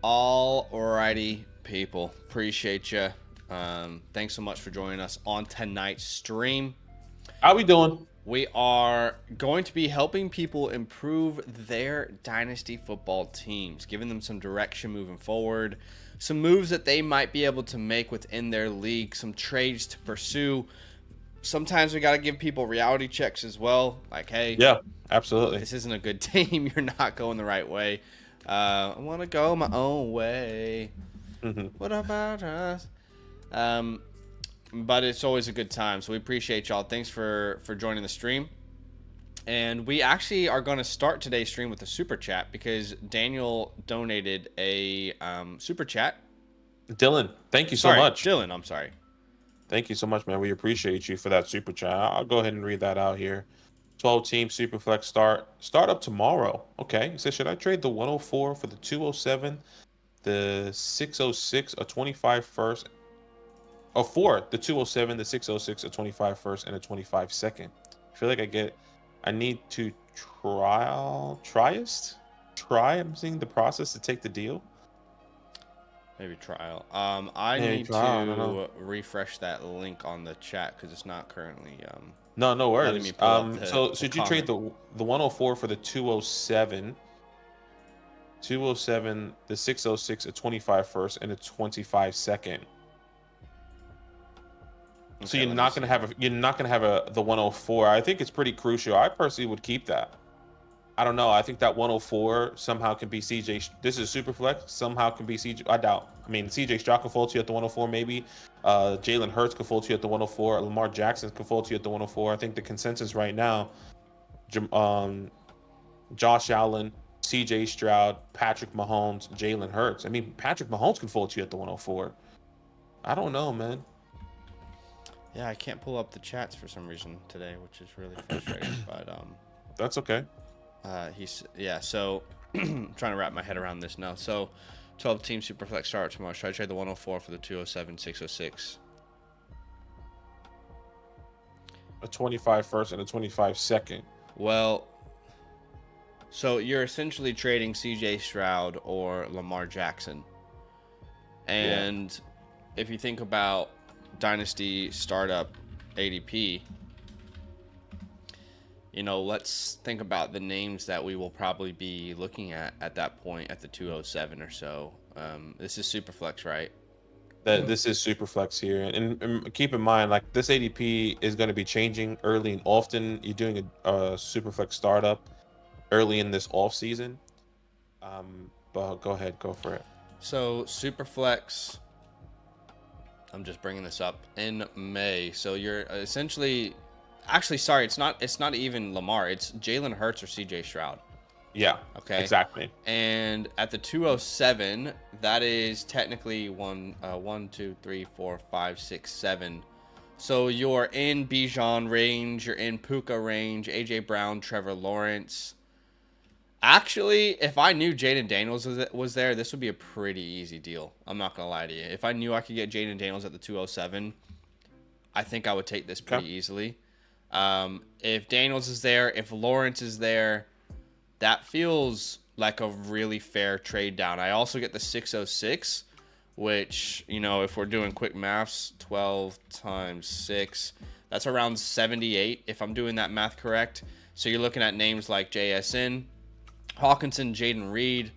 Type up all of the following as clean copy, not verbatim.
Alrighty, people. Appreciate you. Thanks so much for joining us on tonight's stream. How we doing? We are going to be helping people improve their Dynasty football teams, giving them some direction moving forward, some moves that they might be able to make within their league, some trades to pursue. Sometimes we got to give people reality checks as well. Like, hey, Yeah, absolutely. this isn't a good team. You're not going the right way. I want to go my own way. What about us? But it's always a good time. So we appreciate y'all. Thanks for joining the stream. And we actually are going to start today's stream with a super chat because Daniel donated a super chat. Dylan, thank you so much. Dylan, I'm sorry. Thank you so much, man. We appreciate you for that super chat. I'll go ahead and read that out here. 12 team Superflex start up tomorrow. Okay. He says, should I trade the 104 for the 207, the 606, a 25 first, or for the 207, the 606, a 25 first, and a 25 second? I feel like I need to I'm seeing the process to take the deal. Maybe trial. I need to refresh that link on the chat because it's not currently No letting worries. me pull up So the should you trade comment. the 104 for the 207, the 606, a 25 first, and a 25 second? So Okay, you're not gonna have the 104. I think it's pretty crucial. I personally would keep that. I don't know. I think that 104 somehow can be CJ. This is super flex. Somehow can be CJ. I doubt. I mean, CJ Stroud can fall to you at the 104, maybe. Jalen Hurts can fall to you at the 104. Lamar Jackson can fall to you at the 104. I think the consensus right now, Josh Allen, CJ Stroud, Patrick Mahomes, Jalen Hurts. I mean, Patrick Mahomes can fall to you at the 104. I don't know, man. Yeah, I can't pull up the chats for some reason today, which is really frustrating. But That's okay. So I'm trying to wrap my head around this now. So 12 team Superflex start tomorrow. Should I trade the 104 for the 207, 606? A 25 first and a 25 second. Well, so you're essentially trading CJ Stroud or Lamar Jackson. And if you think about Dynasty startup ADP, let's think about the names that we will probably be looking at that point at the 207 or so. This is Superflex, right? This is Superflex here, and keep in mind, like, this ADP is going to be changing early and often. You're doing a Superflex startup early in this off season. But go ahead, go for it. So Superflex, I'm just bringing this up in May. So you're essentially, actually, sorry, it's not even Lamar. It's Jalen Hurts or CJ Stroud. Yeah. Okay. Exactly. And at the 207, that is technically 1, 2, 3, 4, 5, 6, 7. So you're in Bijan range, you're in Puka range, AJ Brown, Trevor Lawrence. Actually, if I knew Jaden Daniels was there, this would be a pretty easy deal. I'm not gonna lie to you. If I knew I could get Jaden Daniels at the 207, I think I would take this pretty easily. If Daniels is there, if Lawrence is there, that feels like a really fair trade down. I also get the 606, which, if we're doing quick maths, 12 times 6, that's around 78, if I'm doing that math correct. So you're looking at names like JSN, Hawkinson, Jaden Reed,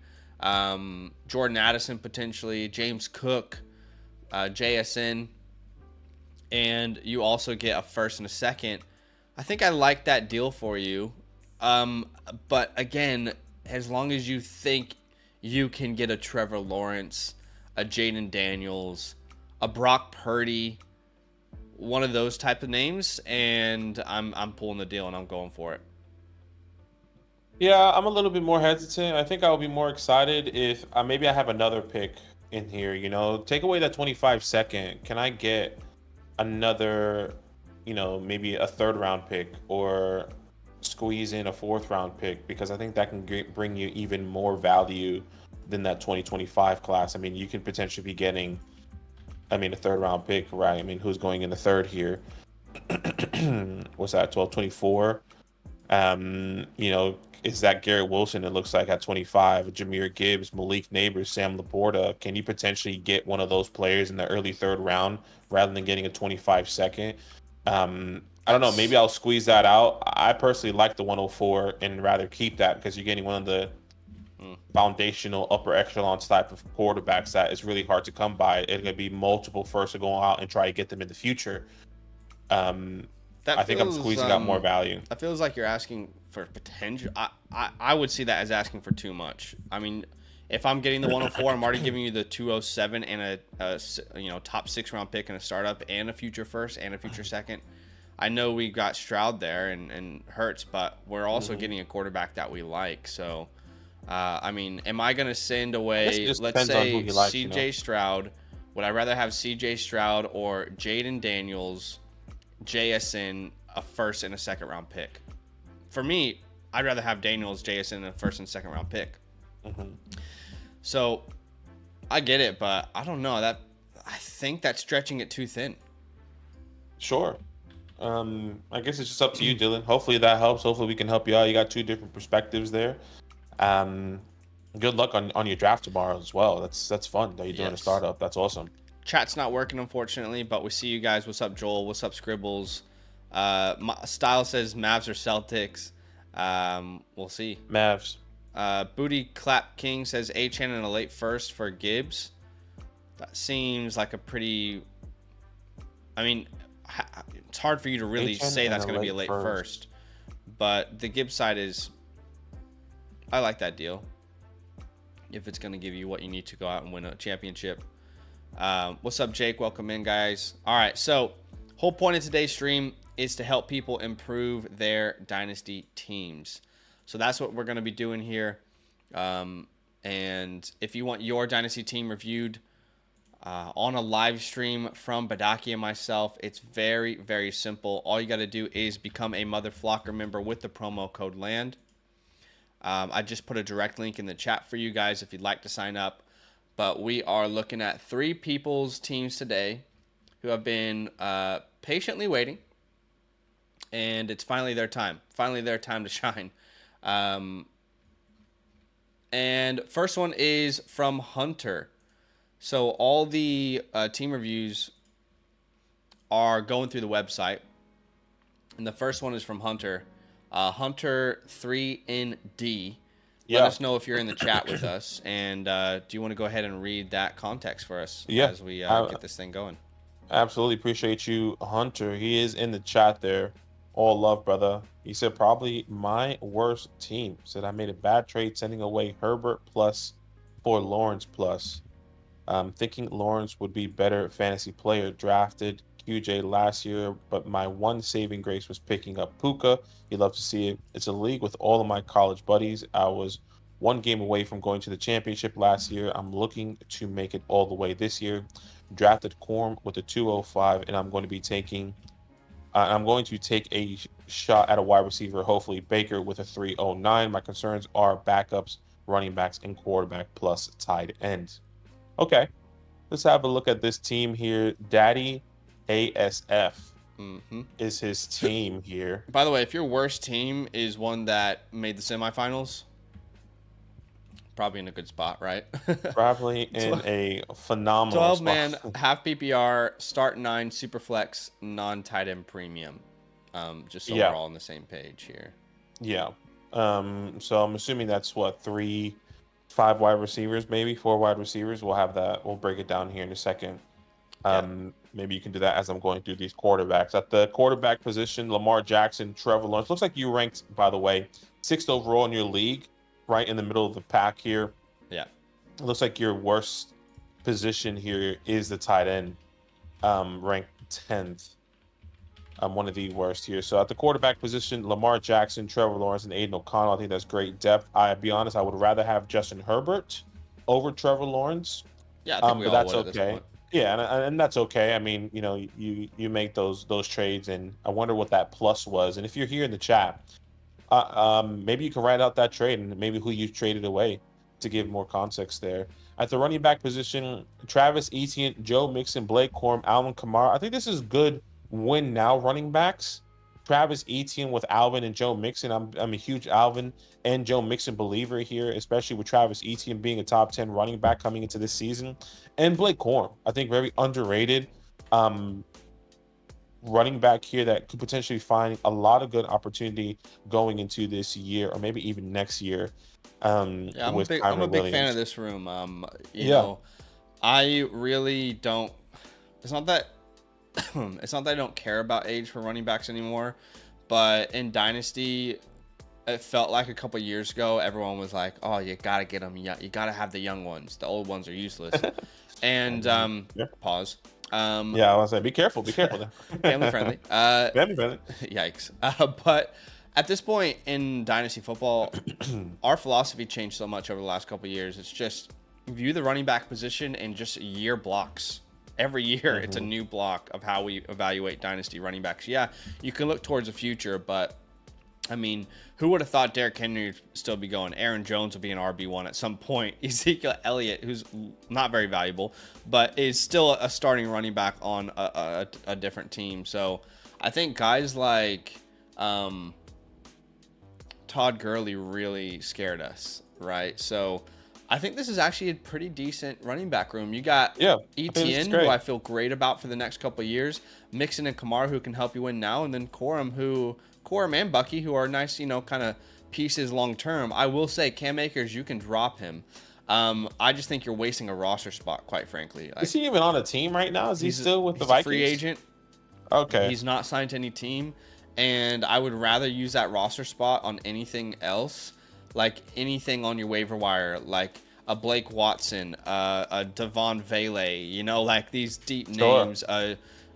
Jordan Addison potentially, James Cook, JSN, and you also get a first and a second. I think I like that deal for you. But again, as long as you think you can get a Trevor Lawrence, a Jaden Daniels, a Brock Purdy, one of those type of names, and I'm pulling the deal and I'm going for it. Yeah, I'm a little bit more hesitant. I think I would be more excited if maybe I have another pick in here. Take away that 25 second. Can I get another, maybe a third round pick, or squeeze in a fourth round pick? Because I think that can bring you even more value than that 2025 class. I mean, you could potentially be getting, a third round pick, right? I mean, who's going in the third here? What's that, 12, 24? You know, is that Garrett Wilson? It looks like at 25, Jahmyr Gibbs, Malik Neighbors, Sam Laporta. Can you potentially get one of those players in the early third round rather than getting a 25 second? I don't know. Maybe I'll squeeze that out. I personally like the 104 and rather keep that because you're getting one of the foundational upper echelon type of quarterbacks that is really hard to come by. It's going to be multiple firsts to go out and try to get them in the future. I think I'm squeezing out more value. That feels like you're asking for potential. I would see that as asking for too much. I mean, if I'm getting the 104, I'm already giving you the 207 and a top 6 round pick and a startup and a future first and a future second. I know we got Stroud there and Hurts, but we're also getting a quarterback that we like. So, I mean, am I going to send away, let's say, C.J. Stroud? Would I rather have C.J. Stroud or Jaden Daniels, JSN, a first and a second round pick? For me, I'd rather have Daniels, JSN, and a first and second round pick. So, I get it, but I don't know. I think that's stretching it too thin. Sure. I guess it's just up to you, Dylan. Hopefully that helps. Hopefully we can help you out. You got 2 different perspectives there. Good luck on your draft tomorrow as well. That's fun that you're doing a startup. That's awesome. Chat's not working, unfortunately, but we see you guys. What's up, Joel? What's up, Scribbles? Style says Mavs or Celtics. We'll see. Mavs. Booty Clap King says Achane and a late first for Gibbs. That seems like a pretty... I mean, it's hard for you to really say that's going to be a late first. But the Gibbs side is... I like that deal. If it's going to give you what you need to go out and win a championship. What's up, Jake? Welcome in, guys. All right, so whole point of today's stream is to help people improve their Dynasty teams. So that's what we're going to be doing here. And if you want your Dynasty team reviewed on a live stream from Badaki and myself, it's very, very simple. All you got to do is become a Mother Flocker member with the promo code LAND. I just put a direct link in the chat for you guys if you'd like to sign up. But we are looking at 3 people's teams today who have been patiently waiting. And it's finally their time. Finally their time to shine. And first one is from Hunter. So all the team reviews are going through the website. And the first one is from Hunter. Hunter 3ND. Let us know if you're in the chat with us. And do you want to go ahead and read that context for us as we get this thing going? Absolutely. Appreciate you, Hunter. He is in the chat there. All love, brother. He said, probably my worst team. Said, I made a bad trade sending away Herbert plus for Lawrence plus. Thinking Lawrence would be better fantasy player. Drafted QJ last year, but my one saving grace was picking up Puka. You love to see it. It's a league with all of my college buddies. I was 1 game away from going to the championship last year. I'm looking to make it all the way this year. Drafted Corm with a 205, and I'm going to take a shot at a wide receiver, hopefully Baker with a 309. My concerns are backups, running backs, and quarterback plus tight end. Okay, let's have a look at this team here. Daddy ASF is his team here. By the way, if your worst team is one that made the semifinals, probably in a good spot, right? Probably in a phenomenal 12-man, half PPR, start 9, super flex, non-tight end premium. Just so we're all on the same page here. Yeah. So I'm assuming that's what, 5 wide receivers, maybe 4 wide receivers. We'll have that. We'll break it down here in a second. Maybe you can do that as I'm going through these quarterbacks. At the quarterback position, Lamar Jackson, Trevor Lawrence. Looks like you ranked, by the way, 6th overall in your league, right in the middle of the pack here. Yeah. It looks like your worst position here is the tight end, ranked 10th. One of the worst here. So at the quarterback position, Lamar Jackson, Trevor Lawrence, and Aiden O'Connell. I think that's great depth. I'll be honest, I would rather have Justin Herbert over Trevor Lawrence. Yeah, I think we all that's would okay. At this point. Yeah, and that's okay. I mean, you make those trades, and I wonder what that plus was. And if you're here in the chat, maybe you can write out that trade and maybe who you traded away to give more context there. At the running back position, Travis Etienne, Joe Mixon, Blake Corum, Alvin Kamara. I think this is good win now running backs. Travis Etienne with Alvin and Joe Mixon. I'm a huge Alvin and Joe Mixon believer here, especially with Travis Etienne being a top 10 running back coming into this season. And Blake Corum, I think very underrated running back here that could potentially find a lot of good opportunity going into this year or maybe even next year Yeah, with I'm a Kyron big fan of Williams. this room. You Yeah. know, I really don't. It's not that. It's not that I don't care about age for running backs anymore, but in Dynasty, it felt like a couple years ago, everyone was like, "Oh, you gotta get them. You gotta have the young ones. The old ones are useless." And Yeah. pause. Yeah, I was like, be careful there. Family friendly. Family friendly. Yikes. But at this point in Dynasty football, our philosophy changed so much over the last couple of years. It's just view the running back position in just year blocks. Every year, it's a new block of how we evaluate Dynasty running backs. Yeah, you can look towards the future, but I mean, who would have thought Derrick Henry would still be going? Aaron Jones will be an RB1 at some point. Ezekiel Elliott, who's not very valuable, but is still a starting running back on a different team. So I think guys like Todd Gurley really scared us, right? So I think this is actually a pretty decent running back room. You got Etienne, who I feel great about for the next couple of years, Mixon and Kamara, who can help you win now, and then Corum and Bucky, who are nice, kind of pieces long term. I will say, Cam Akers, you can drop him. I just think you're wasting a roster spot, quite frankly. Is he even on a team right now? Is he still with the Vikings? He's a free agent. Okay. He's not signed to any team, and I would rather use that roster spot on anything else, like anything on your waiver wire, like a Blake Watson, a Devon Vele, like these deep names,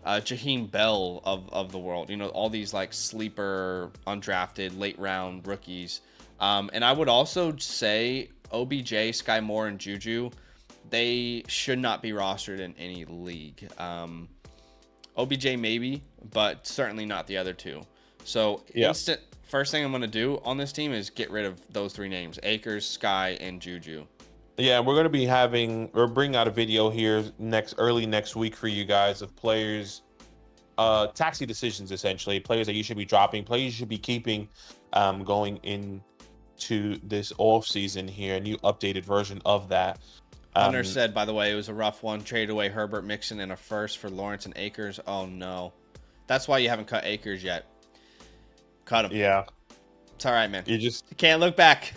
Jaheim Bell of the world, all these like sleeper, undrafted, late round rookies. And I would also say OBJ, Sky Moore, and Juju, they should not be rostered in any league. OBJ maybe, but certainly not the other two. So first thing I'm going to do on this team is get rid of those three names: Akers, Sky, and Juju. Yeah, we're going to be bringing out a video here early next week for you guys of players, taxi decisions, essentially, players that you should be dropping, players you should be keeping going into this off season here, a new updated version of that. Hunter said, by the way, it was a rough one. Traded away Herbert, Mixon, and a first for Lawrence and Akers. Oh, no. That's why you haven't cut Akers yet. Cut him. Yeah. It's all right, man. You can't look back.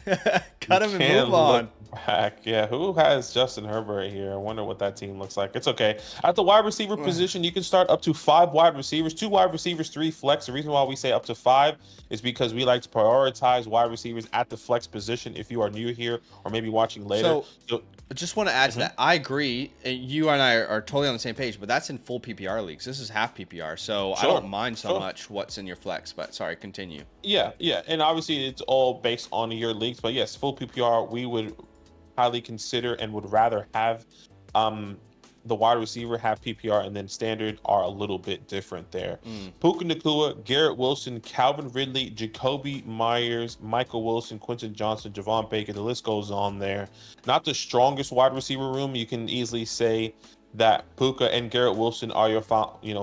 Cut him and move on. Back. Yeah, who has Justin Herbert here? I wonder what that team looks like. It's okay. At the wide receiver position, you can start up to 5 wide receivers, 2 wide receivers, 3 flex. The reason why we say up to 5 is because we like to prioritize wide receivers at the flex position if you are new here or maybe watching later. So I just want to add to that. I agree. You and I are totally on the same page, but that's in full PPR leagues. This is half PPR, so I don't mind so much what's in your flex. But sorry, continue. Yeah, and obviously it's all based on your leagues. But yes, full PPR, we would highly consider and would rather have the wide receiver have PPR, and then standard are a little bit different there. Puka Nacua, Garrett Wilson, Calvin Ridley, Jacoby Myers, Michael Wilson, Quentin Johnson, Javon Baker. The list goes on there. Not the strongest wide receiver room. You can easily say that Puka and Garrett Wilson are your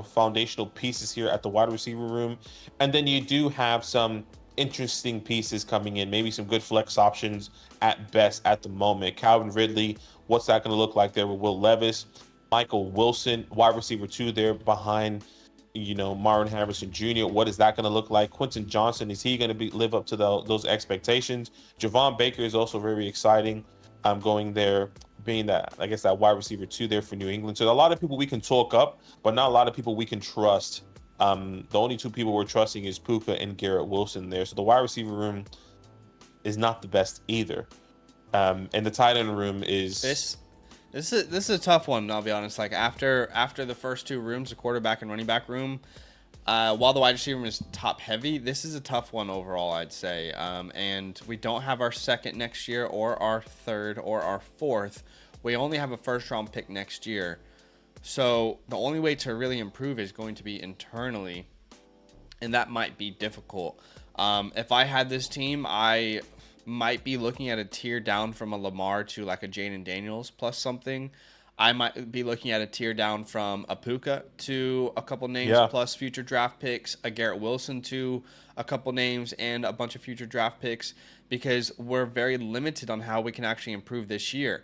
foundational pieces here at the wide receiver room, and then you do have some interesting pieces coming in, maybe some good flex options at best at the moment. Calvin Ridley, what's that going to look like there with Will Levis? Michael Wilson, wide receiver 2 there behind, Marvin Harrison Jr. What is that going to look like? Quentin Johnson, is he going to live up to those expectations? Javon Baker is also very exciting. Going there, being that wide receiver 2 there for New England. So a lot of people we can talk up, but not a lot of people we can trust. The only 2 people we're trusting is Puka and Garrett Wilson there. So the wide receiver room is not the best either. And the tight end room is This is a tough one, I'll be honest. Like after the first 2 rooms, the quarterback and running back room, while the wide receiver room is top heavy, this is a tough one overall, I'd say. And we don't have our second next year or our third or our fourth. We only have a first round pick next year. So the only way to really improve is going to be internally, and that might be difficult. If I had this team, I might be looking at a tier down from a Lamar to like a Jaden Daniels plus something. I might be looking at a tier down from a Puka to a couple names Yeah. plus future draft picks, a Garrett Wilson to a couple names and a bunch of future draft picks, because we're very limited on how we can actually improve this year.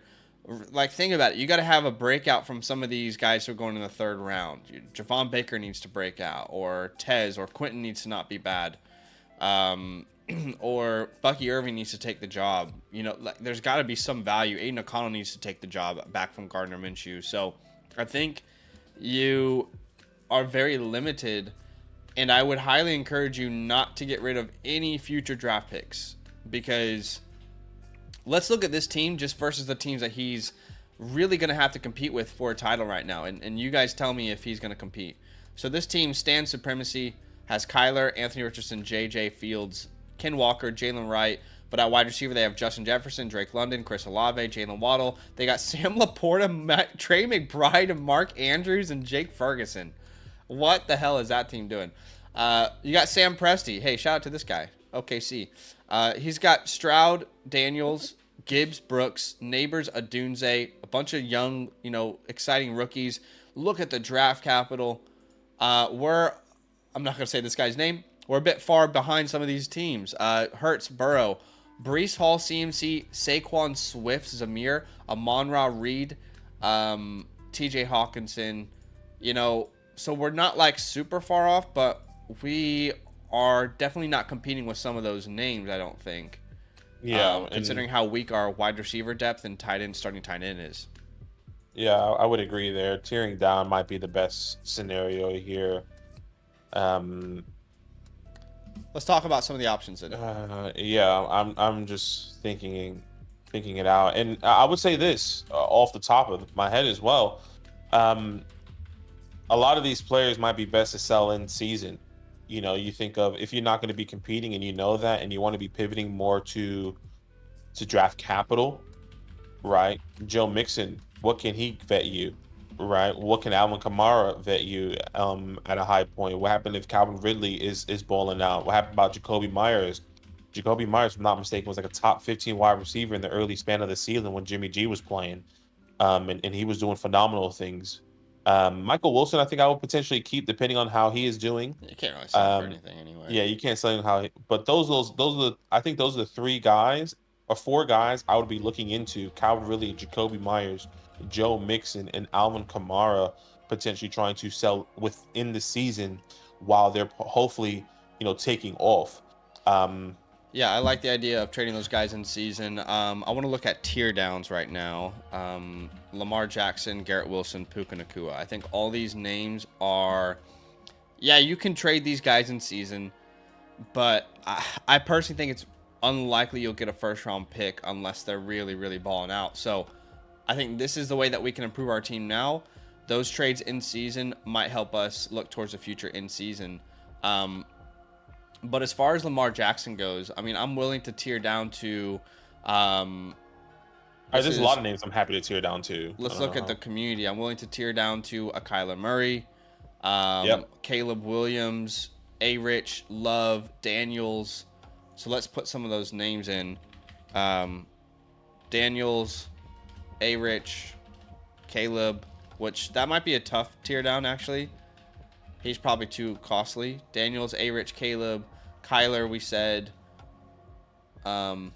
Like, think about it. You got to have a breakout from some of these guys who are going in the third round. Javon Baker needs to break out, or Tez, or Quentin needs to not be bad. Or Bucky Irving needs to take the job. Like, there's got to be some value. Aiden O'Connell needs to take the job back from Gardner Minshew. So I think you are very limited, and I would highly encourage you not to get rid of any future draft picks, because let's look at this team just versus the teams that he's really going to have to compete with for a title right now. And you guys tell me if he's going to compete. So this team, Stand Supremacy, has Kyler, Anthony Richardson, J.J. Fields, Ken Walker, Jalen Wright. But at wide receiver, they have Justin Jefferson, Drake London, Chris Olave, Jalen Waddle. They got Sam Laporta, Trey McBride, Mark Andrews, and Jake Ferguson. What the hell is that team doing? You got Sam Presti. Hey, shout out to this guy. OKC. He's got Stroud, Daniels, Gibbs, Brooks, Neighbors, Adunze, a bunch of young, exciting rookies. Look at the draft capital. I'm not going to say this guy's name. We're a bit far behind some of these teams. Hurts, Burrow, Breece Hall, CMC, Saquon Swift, Zamir, Amon-Ra Reed, TJ Hawkinson. So we're not like super far off, but we are definitely not competing with some of those names, I don't think. Yeah. Considering how weak our wide receiver depth and starting tight end is. Yeah, I would agree there. Tearing down might be the best scenario here. Let's talk about some of the options then. Yeah, I'm just thinking it out, and I would say this off the top of my head as well. A lot of these players might be best to sell in season. You think of, if you're not going to be competing and you know that, and you want to be pivoting more to draft capital, right? Joe Mixon, what can he vet you? Right. What can Alvin Kamara vet you at a high point? What happened if Calvin Ridley is balling out? What happened about Jacoby Myers? Jacoby Myers, if I'm not mistaken, was like a top 15 wide receiver in the early span of the season when Jimmy G was playing. And he was doing phenomenal things. Michael Wilson, I think I would potentially keep, depending on how he is doing. You can't really sell for anything anyway. Yeah, you can't sell him but those are the, I think those are the three guys or four guys I would be looking into: Calvin Ridley, Jacoby Myers, Joe Mixon, and Alvin Kamara, potentially trying to sell within the season while they're hopefully, taking off. Yeah, I like the idea of trading those guys in season. I want to look at tier downs right now. Lamar Jackson, Garrett Wilson, Puka Nacua. I think all these names are, yeah, you can trade these guys in season, but I personally think it's unlikely you'll get a first round pick unless they're really, really balling out. So I think this is the way that we can improve our team now. Those trades in season might help us look towards the future in season. But as far as Lamar Jackson goes, I mean, I'm willing to tear down to. There's a lot of names I'm happy to tear down to. Let's look at the community. I'm willing to tear down to a Kyler Murray, Caleb Williams, A-Rich, Love, Daniels. So let's put some of those names in. Daniels, A-Rich, Caleb, which that might be a tough tear down, actually. He's probably too costly. Daniels, A-Rich, Caleb, Kyler, we said. Who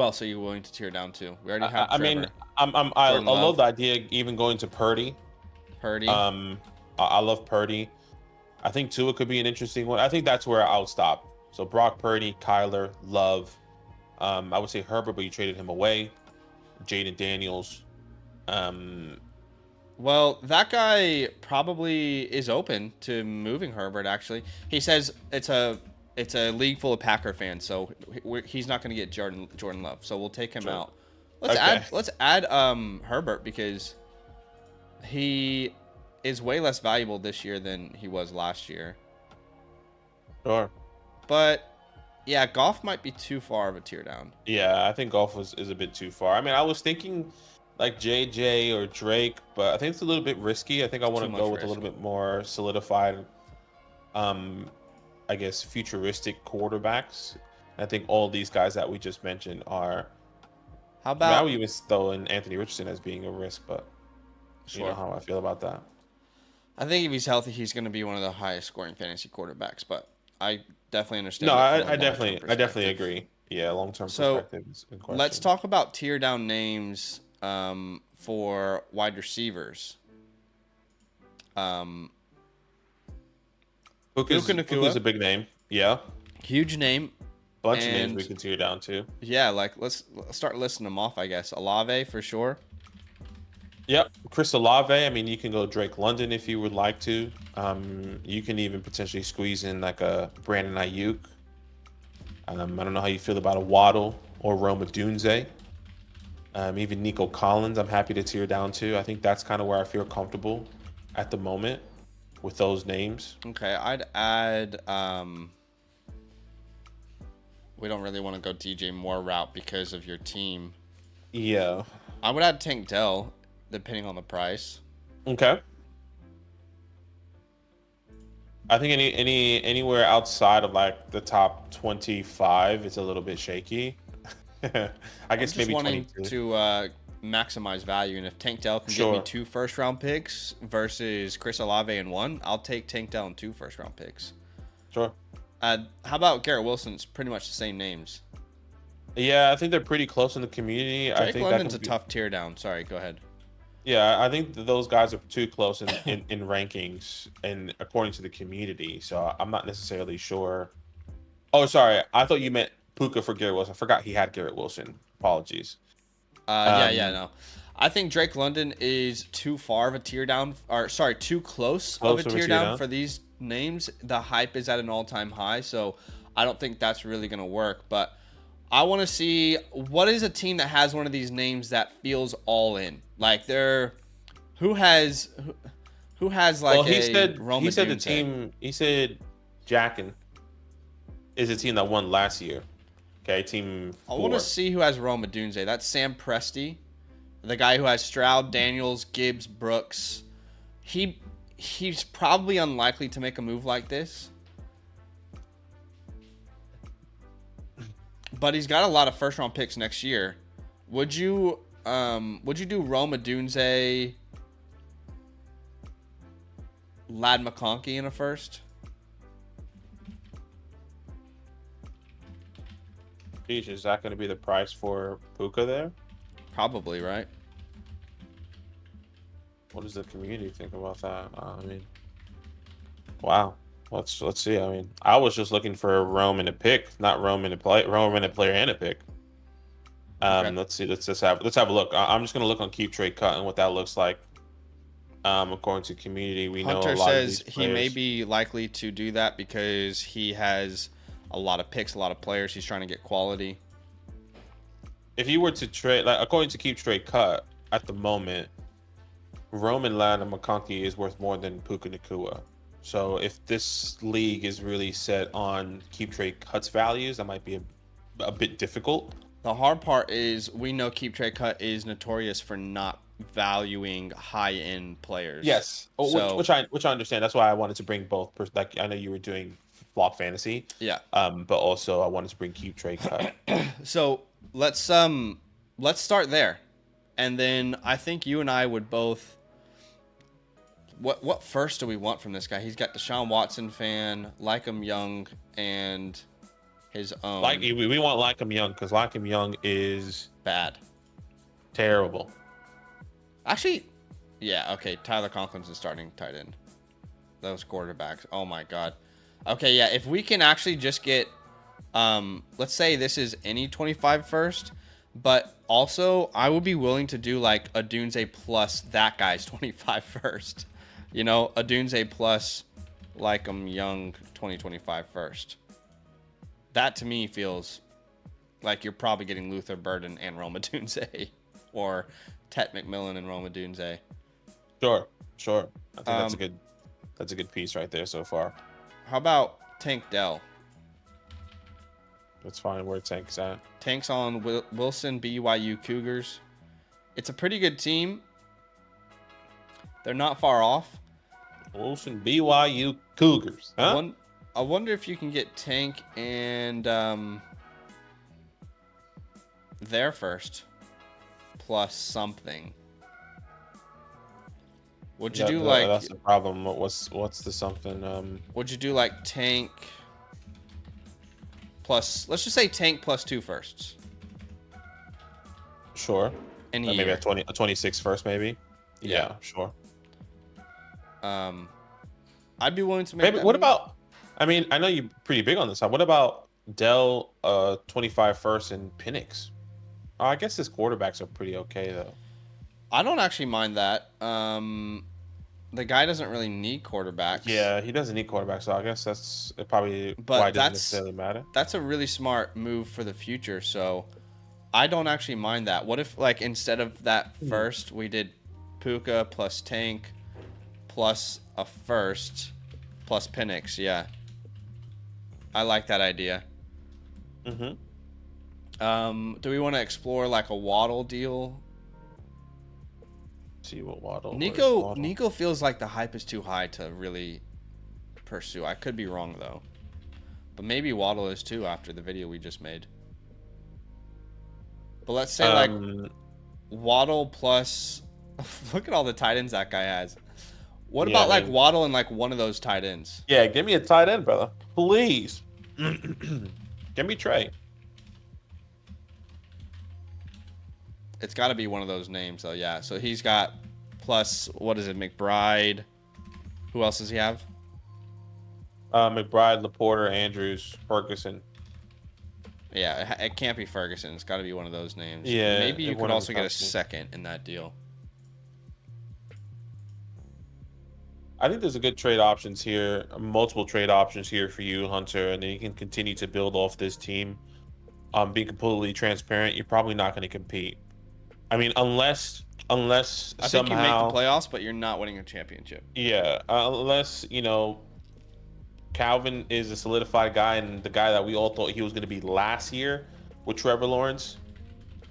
else are you willing to tear down to? We already have Trevor. I love the idea even going to Purdy. I love Purdy. I think Tua could be an interesting one. I think that's where I'll stop. So Brock Purdy, Kyler, Love. I would say Herbert, but you traded him away. Jaden Daniels. Well, that guy probably is open to moving Herbert, actually. He says it's a league full of Packer fans, so he's not going to get Jordan Love. So we'll take him out. Let's add Herbert, because he is way less valuable this year than he was last year. Sure. But yeah, Goff might be too far of a tear down. Yeah, I think Goff is a bit too far. I mean, I was thinking like JJ or Drake, but I think it's a little bit risky. I think I want to go with a little bit more solidified, I guess, futuristic quarterbacks. I think all these guys that we just mentioned are How I mean, I would about even throw in Anthony Richardson as being a risk, but you know sure? how I feel about that. I think if he's healthy, he's going to be one of the highest scoring fantasy quarterbacks. But I definitely No, understand it from a long term I definitely perspective. agree. Yeah, long term So perspective is in let's question. talk about tier down names for wide receivers. Um, Puka Puka's Nakua, a big name. Yeah, huge name, bunch of names we and can tear down to. yeah, like let's start listing them off. I guess Olave for sure. Yep, Chris Olave. I mean, you can go Drake London if you would like to. You can even potentially squeeze in like a Brandon Ayuk. I don't know how you feel about a Waddle or Roma Dunze. Even Nico Collins, I'm happy to tear down to. I think that's kind of where I feel comfortable at the moment with those names. Okay, I'd add. We don't really want to go DJ Moore route because of your team. Yeah. I would add Tank Dell, depending on the price. Okay. I think anywhere outside of like the top 25 is a little bit shaky. I I'm guess just maybe wanting 22. to maximize value, and if Tank Dell can get me Sure. 2 first-round picks versus Chris Olave in 1, I'll take Tank Dell and 2 first-round picks. Sure. How about Garrett Wilson? It's pretty much the same names. Yeah, I think they're pretty close in the community. I Drake think that London's can a be. tough tear down. Sorry, go ahead. Yeah, I think those guys are too close in rankings and according to the community. So I'm not necessarily sure. Oh, sorry. I thought you meant Puka for Garrett Wilson. I forgot he had Garrett Wilson. Apologies. Yeah, Um, no. I think Drake London is too far of a tear down, or sorry, too close of a Close of a tear tear down down. for these names. The hype is at an all-time high, so I don't think that's really going to work. But I want to see what is a team that has one of these names that feels all in. Like they're who has who has Well, like a Roma he said the Dunze. team. He said Jackin is a team that won last year. Okay, team I want to 4. see who has Roma Dunze. That's Sam Presti, the guy who has Stroud, Daniels, Gibbs, Brooks. He's probably unlikely to make a move like this, but he's got a lot of first round picks next year. Would you do Roma Dunze, Lad McConkey in a first? Geez, is that going to be the price for Puka there? Probably, right? What does the community think about that? I mean, wow. Let's see. I mean, I was just looking for a Rome and a pick, not Rome and a play, Rome and a player and a pick. Okay. Let's see. Let's have a look. I'm just gonna look on Keep Trade Cut and what that looks like. According to community, we know a Hunter lot of says these he may players. be likely to do that because he has a lot of picks, a lot of players. He's trying to get quality. If you were to trade, like according to Keep Trade Cut, at the moment, Roman Land and McConkey is worth more than Puka Nakua. So if this league is really set on Keep Trade Cut's values, that might be a bit difficult. The hard part is we know Keep Trade Cut is notorious for not valuing high end players. Yes, So which I understand. That's why I wanted to bring both. Like I know you were doing Flock Fantasy, yeah. but also I wanted to bring Keep Trade Cut. So let's start there, and then I think you and I would both. What first do we want from this guy? He's got Deshaun Watson fan, Lakem Young, and his own. Like we want Lakem Young because Lakem Young is Bad. terrible. Actually, yeah, okay. Tyler Conklin's the starting tight end. Those quarterbacks. Oh my god. Okay, yeah. If we can actually just get, let's say this is any 25 first, but also I would be willing to do like a Dunze plus that guy's 25 first. You know, a Dunze plus like Young 2025 first. That to me feels like you're probably getting Luther Burden and Roma Dunze, or Tet McMillan and Roma Dunze. Sure. I think that's a good piece right there so far. How about Tank Dell? That's fine where Tank's at. Tank's on Wilson, BYU Cougars. It's a pretty good team. They're not far off. Wilson, BYU Cougars. Huh? I wonder if you can get Tank and there first. plus something. Would you That, do that- like? that's the problem. What's the something? Would you do like tank plus? Let's just say tank plus 2 firsts Sure. in a Maybe year. a 26 first, maybe. Yeah, sure. I'd be willing to make Maybe. that What move. about? I mean, I know you're pretty big on this side. What about Dell 25 first and Penix? I guess his quarterbacks are pretty okay though. I don't actually mind that. The guy doesn't really need quarterbacks. Yeah, he doesn't need quarterbacks, so I guess that's probably why But it doesn't necessarily matter. that's a really smart move for the future. So I don't actually mind that. What if like instead of that first, we did Puka plus tank plus a first plus Penix? Yeah, I like that idea. Mm-hmm. Do we want to explore like a Waddle deal? See what Waddle. Nico feels like the hype is too high to really pursue. I could be wrong though, but maybe Waddle is too after the video we just made. But let's say like Waddle plus. Look at all the tight ends that guy has. What about like Waddle and like one of those tight ends? Yeah, give me a tight end, brother, please. Give me Trey. It's got to be one of those names though. Yeah. So he's got plus what is it? McBride. Who else does he have? McBride, Laporta, Andrews, Ferguson. Yeah, it can't be Ferguson. It's got to be one of those names. Yeah, Maybe you one could of also the get a top names. second in that deal. I think there's a good trade options here, multiple trade options here for you, Hunter, and then you can continue to build off this team. Being completely transparent, you're probably not going to compete. I mean, unless I think you make somehow, the playoffs, but you're not winning a championship. yeah, unless Calvin is a solidified guy and the guy that we all thought he was going to be last year with Trevor Lawrence.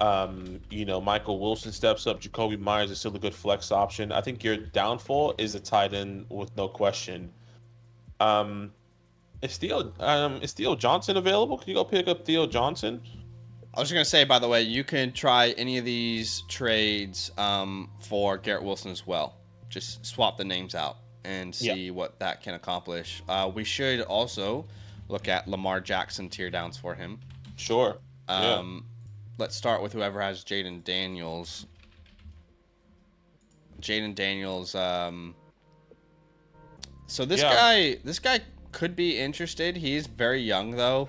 Michael Wilson steps up. Jacoby Myers is still a good flex option. I think your downfall is a tight end with no question. Is Theo Johnson available? Can you go pick up Theo Johnson? I was just gonna say, by the way, you can try any of these trades for Garrett Wilson as well. Just swap the names out and see what that can accomplish. We should also look at Lamar Jackson tear downs for him. Sure. Let's start with whoever has Jaden Daniels. Jaden Daniels. So this guy could be interested. He's very young though,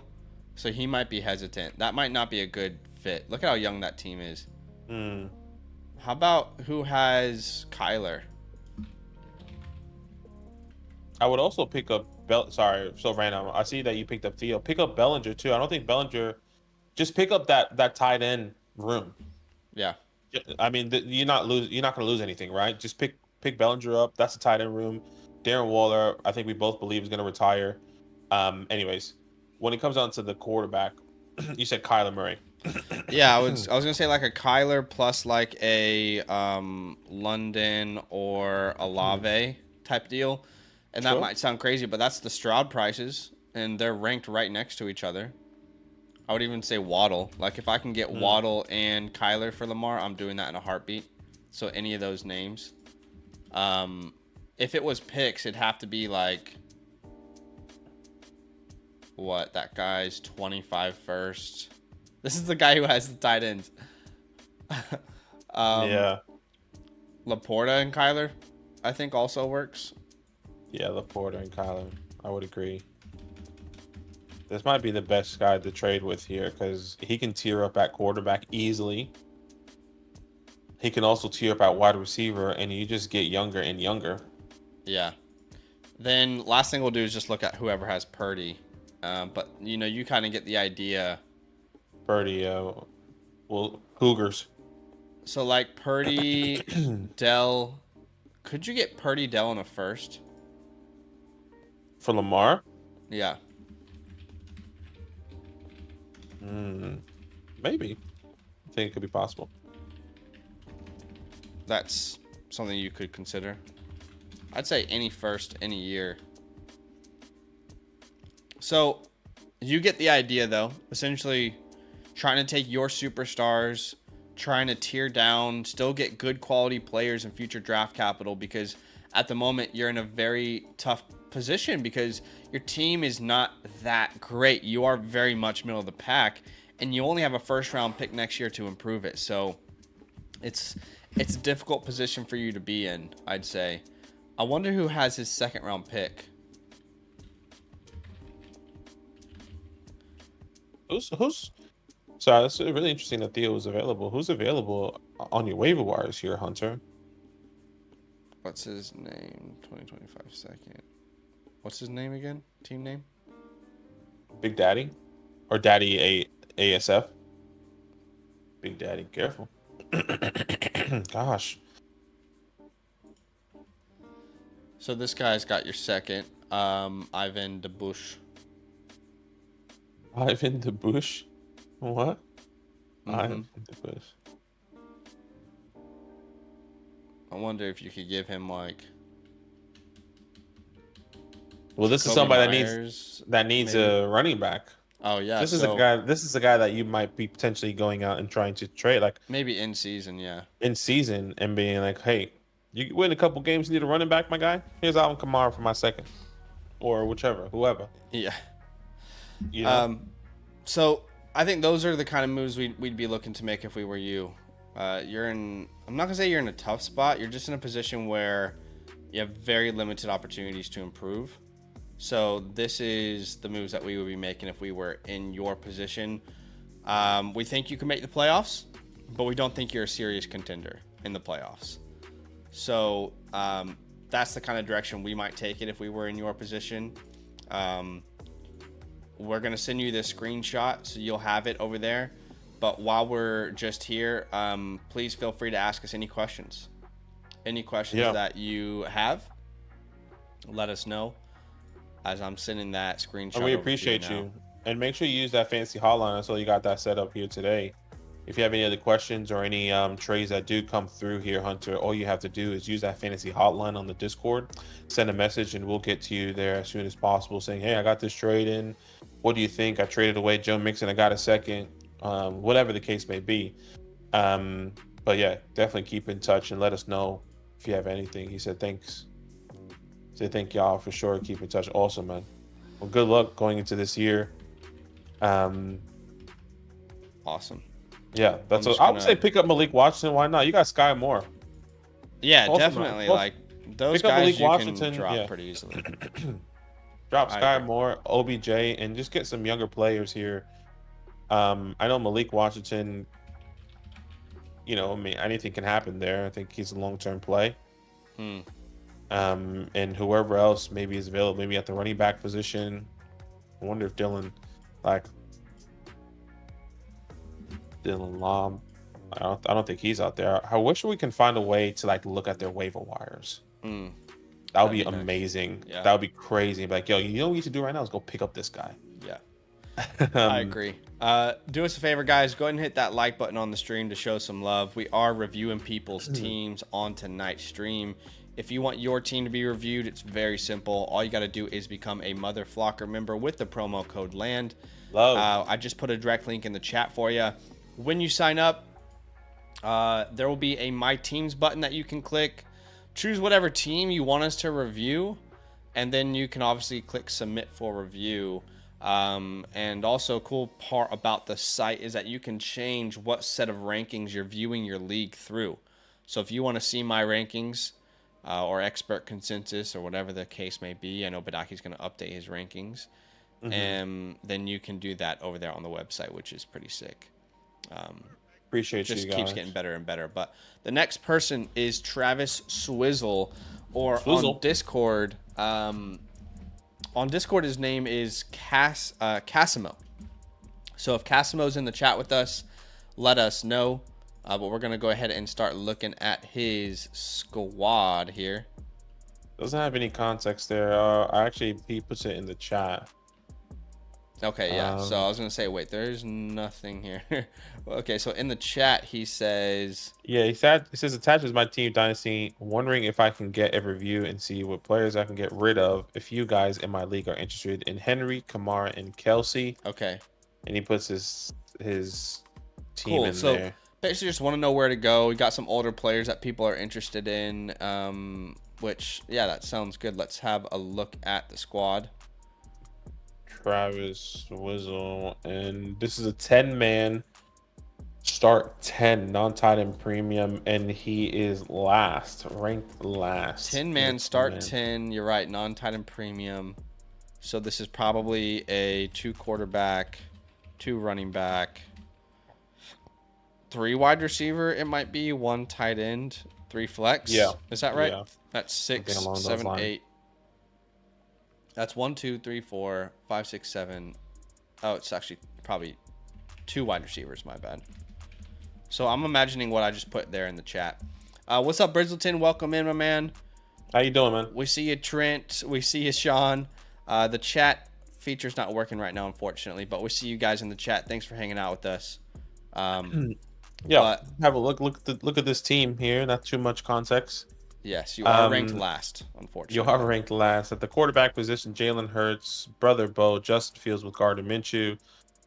so he might be hesitant. That might not be a good fit. Look at how young that team is. How about who has Kyler? I would also pick up Sorry, so random. I see that you picked up Theo. Pick up Bellinger too. I don't think Bellinger. Just pick up that tight end room. Yeah. I mean, you're not going to lose anything, right? Just pick Bellinger up. That's the tight end room. Darren Waller, I think we both believe is going to retire. Anyways, when it comes down to the quarterback, you said Kyler Murray. Yeah, I was gonna say like a Kyler plus like a London or a Lave type deal, and that might sound crazy, but that's the Stroud prices, and they're ranked right next to each other. I would even say Waddle. Like if I can get Waddle and Kyler for Lamar, I'm doing that in a heartbeat. So any of those names. If it was picks, it'd have to be like what that guy's 25 first. This is the guy who has the tight ends. Yeah. Laporta and Kyler, I think also works. Yeah, Laporta and Kyler. I would agree. This might be the best guy to trade with here because he can tier up at quarterback easily. He can also tier up at wide receiver, and you just get younger and younger. Yeah. Then last thing we'll do is just look at whoever has Purdy. But you kind of get the idea. Purdy, Cougars. So like Purdy, Dell. Could you get Purdy, Dell in a first? For Lamar? Yeah. Maybe. I think it could be possible. That's something you could consider. I'd say any first, any year. So you get the idea though. Essentially trying to take your superstars, trying to tear down, still get good quality players and future draft capital, because at the moment you're in a very tough position because your team is not that great. You are very much middle of the pack, and you only have a first round pick next year to improve it. So it's a difficult position for you to be in, I'd say. I wonder who has his second round pick. Who's sorry, that's really interesting that Theo was available. Who's available on your waiver wires here, Hunter? What's his name? 2025 second. What's his name again? Team name? Big Daddy? Or Daddy ASF? Big Daddy, careful. Gosh. So this guy's got your second. Ivan DeBush. Ivan the Bush? What? Ivan the Bush. I wonder if you could give him like. Well, this is somebody that needs maybe a running back. Oh yeah, this is a guy. This is a guy that you might be potentially going out and trying to trade, like maybe in season, and being like, hey, you win a couple games, you need a running back, my guy. Here's Alvin Kamara for my second, or whoever. Yeah. You know? So I think those are the kind of moves we'd be looking to make if we were you. I'm not gonna say you're in a tough spot. You're just in a position where you have very limited opportunities to improve. So this is the moves that we would be making if we were in your position. We think you can make the playoffs, but we don't think you're a serious contender in the playoffs. So that's the kind of direction we might take it if we were in your position. We're going to send you this screenshot so you'll have it over there. But while we're just here, please feel free to ask us any questions. Any questions that you have, let us know as I'm sending that screenshot. And we appreciate you. And make sure you use that fancy hotline so you got that set up here today. If you have any other questions or any trades that do come through here, Hunter, all you have to do is use that fantasy hotline on the Discord, send a message, and we'll get to you there as soon as possible saying, hey, I got this trade in. What do you think? I traded away Joe Mixon. I got a second. Whatever the case may be. But yeah, definitely keep in touch and let us know if you have anything. He said, thanks. Say thank y'all for sure. Keep in touch. Awesome, man. Well, good luck going into this year. Awesome. Yeah, that's what I would say. Pick up Malik Washington. Why not? You got Sky Moore. Yeah, awesome, definitely. Like those guys you can drop pretty easily. Drop Sky Moore, OBJ, and just get some younger players here. I know Malik Washington. You know, I mean, anything can happen there. I think he's a long-term play. And whoever else maybe is available, maybe at the running back position. I wonder if Dylan Lahm, I don't think he's out there. I wish we can find a way to like look at their waiver wires. That would be amazing. Yeah. That would be crazy. Like, yo, you know what we need to do right now is go pick up this guy. Yeah. I agree. Do us a favor, guys. Go ahead and hit that like button on the stream to show some love. We are reviewing people's teams on tonight's stream. If you want your team to be reviewed, it's very simple. All you got to do is become a Mother Flocker member with the promo code LAND. I just put a direct link in the chat for you. When you sign up, there will be a My Teams button that you can click. Choose whatever team you want us to review, and then you can obviously click Submit for Review. And also a cool part about the site is that you can change what set of rankings you're viewing your league through. So if you want to see my rankings or expert consensus or whatever the case may be, I know Badaki's going to update his rankings, and then you can do that over there on the website, which is pretty sick. Appreciate you guys. Just keeps getting better and better. But the next person is Travis Swizzle, or on Discord. On Discord, his name is Casimo. So if Casimo's in the chat with us, let us know. But we're going to go ahead and start looking at his squad here. Doesn't have any context there. He puts it in the chat. Okay, yeah. So I was going to say, wait, there's nothing here. Okay, so in the chat, he says... Yeah, he says, attaches my team Dynasty, wondering if I can get a review and see what players I can get rid of if you guys in my league are interested in Henry, Kamara, and Kelsey. Okay. And he puts his team in there. Basically, just want to know where to go. We got some older players that people are interested in. Which, yeah, that sounds good. Let's have a look at the squad. Travis Wizzle, and this is a 10-man start 10 non-tight end premium, and he is ranked last. 10-man start 10. You're right, non-tight end premium. So this is probably a 2 quarterback, 2 running back, 3 wide receiver. It might be 1 tight end, 3 flex. Yeah, is that right? Yeah. That's 6, 7, 8. That's 1, 2, 3, 4, 5, 6, 7. Oh, it's actually probably 2 wide receivers. My bad. So I'm imagining what I just put there in the chat. What's up, Brizzleton? Welcome in, my man. How you doing, man? We see you, Trent. We see you, Sean. The chat feature's not working right now, unfortunately, but we see you guys in the chat. Thanks for hanging out with us. Yeah, have a look. Look at this team here. Not too much context. Yes, you are ranked last, unfortunately. You are ranked last. At the quarterback position, Jalen Hurts, brother Bo, Justin Fields with Gardner Minshew.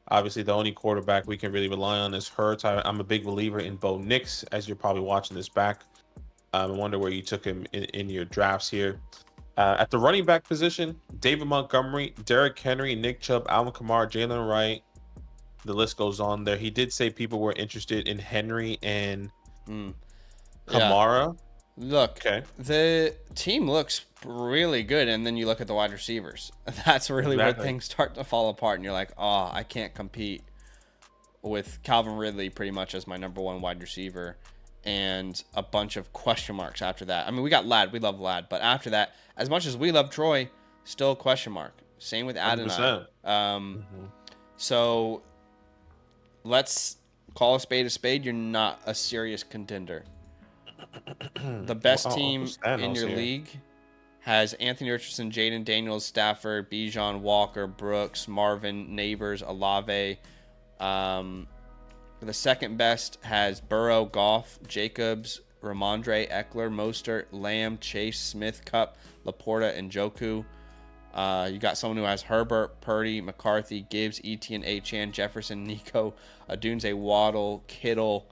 Obviously, the only quarterback we can really rely on is Hurts. I'm a big believer in Bo Nix, as you're probably watching this back. I wonder where you took him in your drafts here. At the running back position, David Montgomery, Derrick Henry, Nick Chubb, Alvin Kamara, Jalen Wright. The list goes on there. He did say people were interested in Henry and Kamara. Yeah. Look, the team looks really good, and then you look at the wide receivers. That's really where things start to fall apart, and you're like, oh, I can't compete with Calvin Ridley pretty much as my number 1 wide receiver, and a bunch of question marks after that. I mean, we got Ladd. We love Ladd. But after that, as much as we love Troy, still a question mark. Same with Adonai. So let's call a spade. You're not a serious contender. The best team in your league has Anthony Richardson, Jaden Daniels, Stafford, Bijan, Walker, Brooks, Marvin, Neighbors, Olave. The second best has Burrow, Goff, Jacobs, Ramondre, Eckler, Mostert, Lamb, Chase, Smith, Kupp, Laporta, and Njoku. You got someone who has Herbert, Purdy, McCarthy, Gibbs, Etienne, Achane, Jefferson, Nico, Adunze, Waddle, Kittle.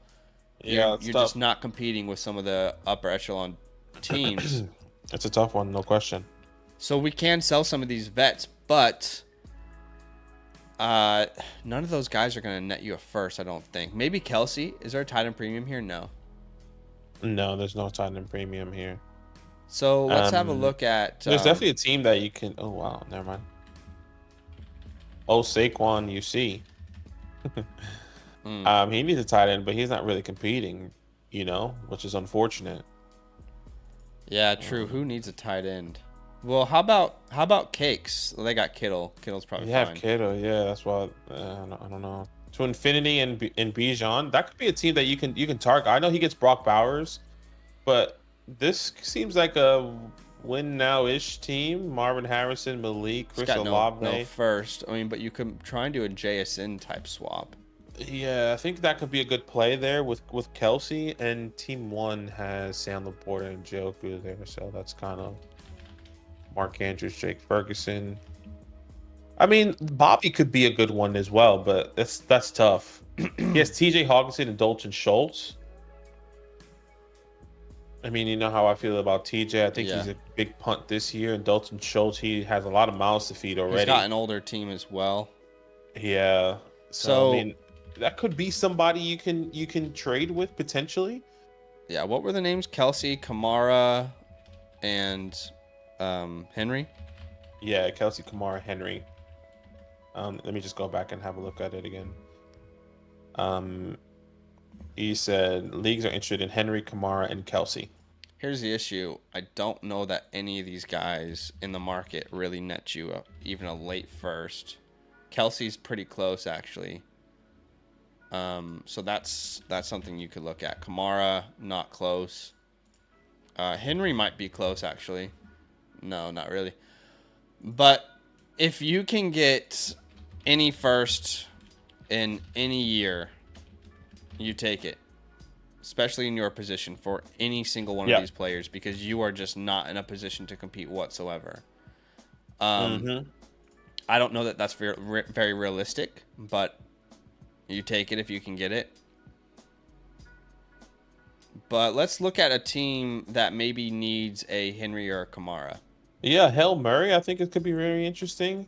You're just not competing with some of the upper echelon teams. It's a tough one, no question. So we can sell some of these vets, but none of those guys are going to net you a first, I don't think. Maybe Kelsey. Is there a tight end premium here? No, there's no tight end premium here. So let's have a look at... there's definitely a team that you can... Oh, wow. Never mind. Oh, Saquon, you see. He needs a tight end, but he's not really competing, which is unfortunate. Yeah, true. Who needs a tight end? Well, how about Cakes? Well, they got Kittle. Kittle's probably fine. Have Kittle, yeah. That's why I don't know. To Infinity and Bijan, that could be a team that you can target. I know he gets Brock Bowers, but this seems like a win now-ish team. Marvin Harrison, Malik, Chris Olave. No first. I mean, but you could try and do a JSN type swap. Yeah, I think that could be a good play there with Kelsey, and Team 1 has Sam Laporta and Njoku there, so that's kind of Mark Andrews, Jake Ferguson. I mean, Bobby could be a good one as well, but that's tough. He has TJ Hawkinson and Dalton Schultz. I mean, you know how I feel about TJ. I think he's a big punt this year, and Dalton Schultz, he has a lot of mouths to feed already. He's got an older team as well. Yeah. So I mean, that could be somebody you can trade with potentially. Yeah, what were the names? Kelsey, Kamara, and Henry? Yeah, Kelsey, Kamara, Henry. Let me just go back and have a look at it again. He said leagues are interested in Henry, Kamara, and Kelsey. Here's the issue. I don't know that any of these guys in the market really net you even a late first. Kelsey's pretty close, actually. So that's something you could look at. Kamara, not close. Henry might be close, actually. No, not really. But if you can get any first in any year, you take it. Especially in your position for any single one of these players, because you are just not in a position to compete whatsoever. I don't know that that's very realistic, but you take it if you can get it. But let's look at a team that maybe needs a Henry or a Kamara. Yeah, Hail Murray, I think it could be very interesting.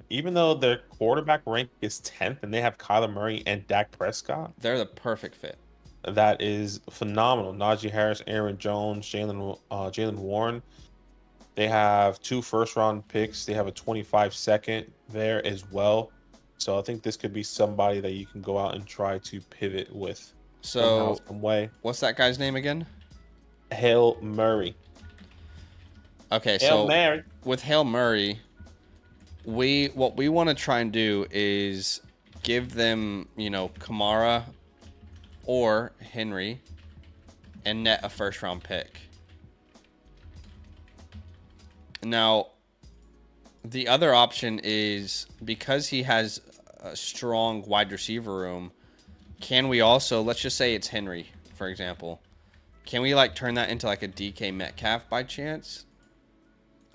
Even though their quarterback rank is 10th and they have Kyler Murray and Dak Prescott, They're the perfect fit. that is phenomenal. Najee Harris, Aaron Jones, Jalen Warren. They have 2 first-round picks. They have a 25 second there as well. So I think this could be somebody that you can go out and try to pivot with somehow, So, some way. what's that guy's name again? Hail Murray. Okay, Hail so Mary. with Hail Murray, what we want to try and do is give them, Kamara or Henry and net a first round pick. Now, the other option is because he has a strong wide receiver room, can we also, let's just say it's Henry, for example. Can we turn that into a DK Metcalf by chance?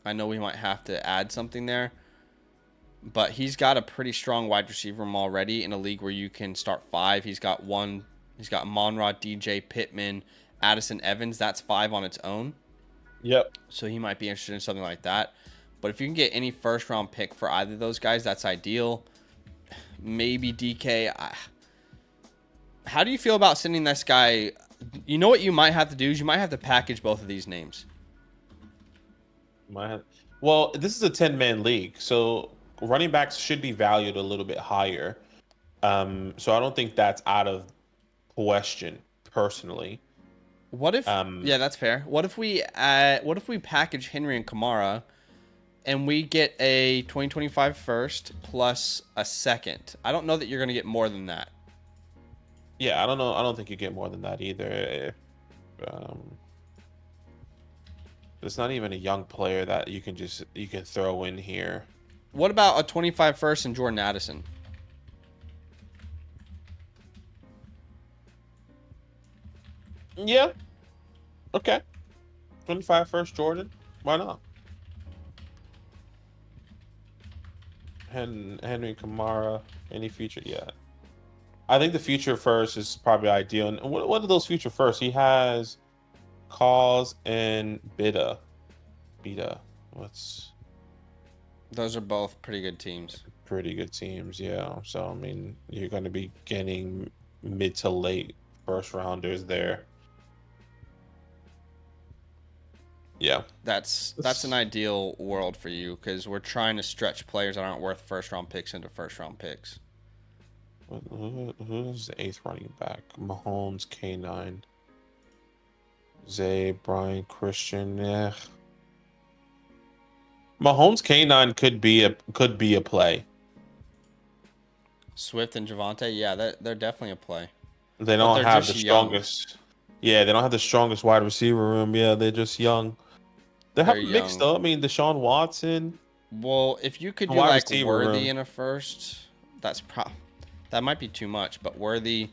I know we might have to add something there, but he's got a pretty strong wide receiver room already in a league where you can start 5. He's got Monrod, DJ, Pittman, Addison Evans. That's 5 on its own. Yep. So he might be interested in something like that. But if you can get any first round pick for either of those guys, that's ideal. Maybe DK. How do you feel about sending this guy? You know what you might have to do is you might have to package both of these names. Well, this is a 10-man league, so running backs should be valued a little bit higher. So I don't think that's out of question, personally. What if? Yeah, that's fair. What if we package Henry and Kamara, and we get a 2025 first plus a second? I don't know that you're going to get more than that. Yeah, I don't know. I don't think you get more than that either. There's not even a young player that you can throw in here. What about a 25 first and Jordan Addison? Yeah. Okay. 25 first Jordan. Why not? Henry Kamara, any future? Yeah. I think the future first is probably ideal. And what are those future first? He has Cause and Bida. Those are both pretty good teams. Pretty good teams, yeah. So I mean, you're going to be getting mid to late first rounders there. Yeah, that's an ideal world for you because we're trying to stretch players that aren't worth first round picks into first round picks. Who's the 8th running back? Mahomes, K9, Zay, Brian, Christian. Yeah, Mahomes, K9 could be a play. Swift and Javonte, yeah, they're definitely a play. They don't have the strongest. Yeah, they don't have the strongest wide receiver room. Yeah, they're just young. They're having mixed though. I mean, Deshaun Watson. Well, if you could do Worthy in a first, that might be too much. But Worthy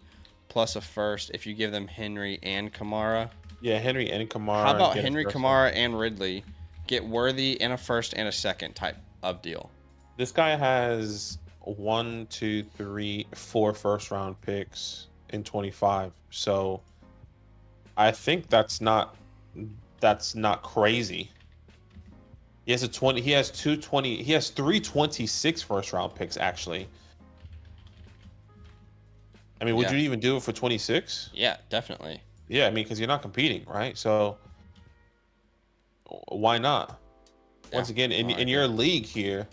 plus a first, if you give them Henry and Kamara. Yeah, Henry and Kamara. How about Henry, Kamara, and Ridley? Get Worthy and a first and a second type of deal. This guy has 1, 2, 3, 4 first round picks in 25. So I think that's not crazy. He has 326 first round picks actually. I mean, would you even do it for 26? Yeah, definitely. Yeah, I mean, because you're not competing, right? So why not? Yeah, once again, in your league here,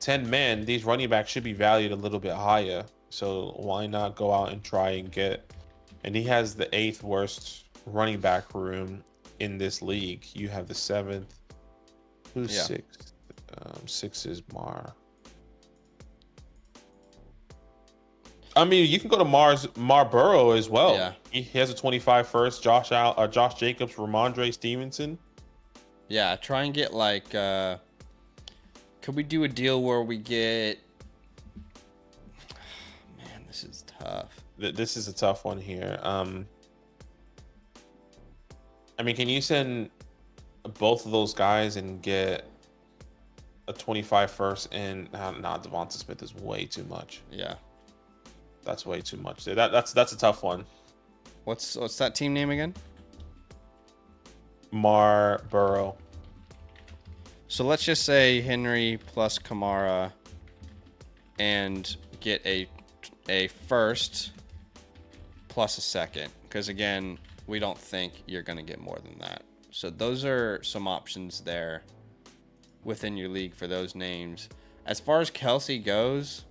10 men, these running backs should be valued a little bit higher. So why not go out and try and get? And he has the 8th worst running back room in this league. You have the 7th. Who's 6th? 6 is Mar. I mean, you can go to Marlboro as well. Yeah. He has a 25 first. Josh Jacobs, Ramondre Stevenson. Yeah, try and get could we do a deal where we get? Man, this is tough. This is a tough one here. I mean, can you send both of those guys and get a 25 first? And Devonta Smith is way too much. Yeah, that's way too much. That's a tough one. What's that team name again? Marlboro. So let's just say Henry plus Kamara and get a first plus a second. Because again, we don't think you're going to get more than that. So those are some options there within your league for those names. As far as Kelsey goes,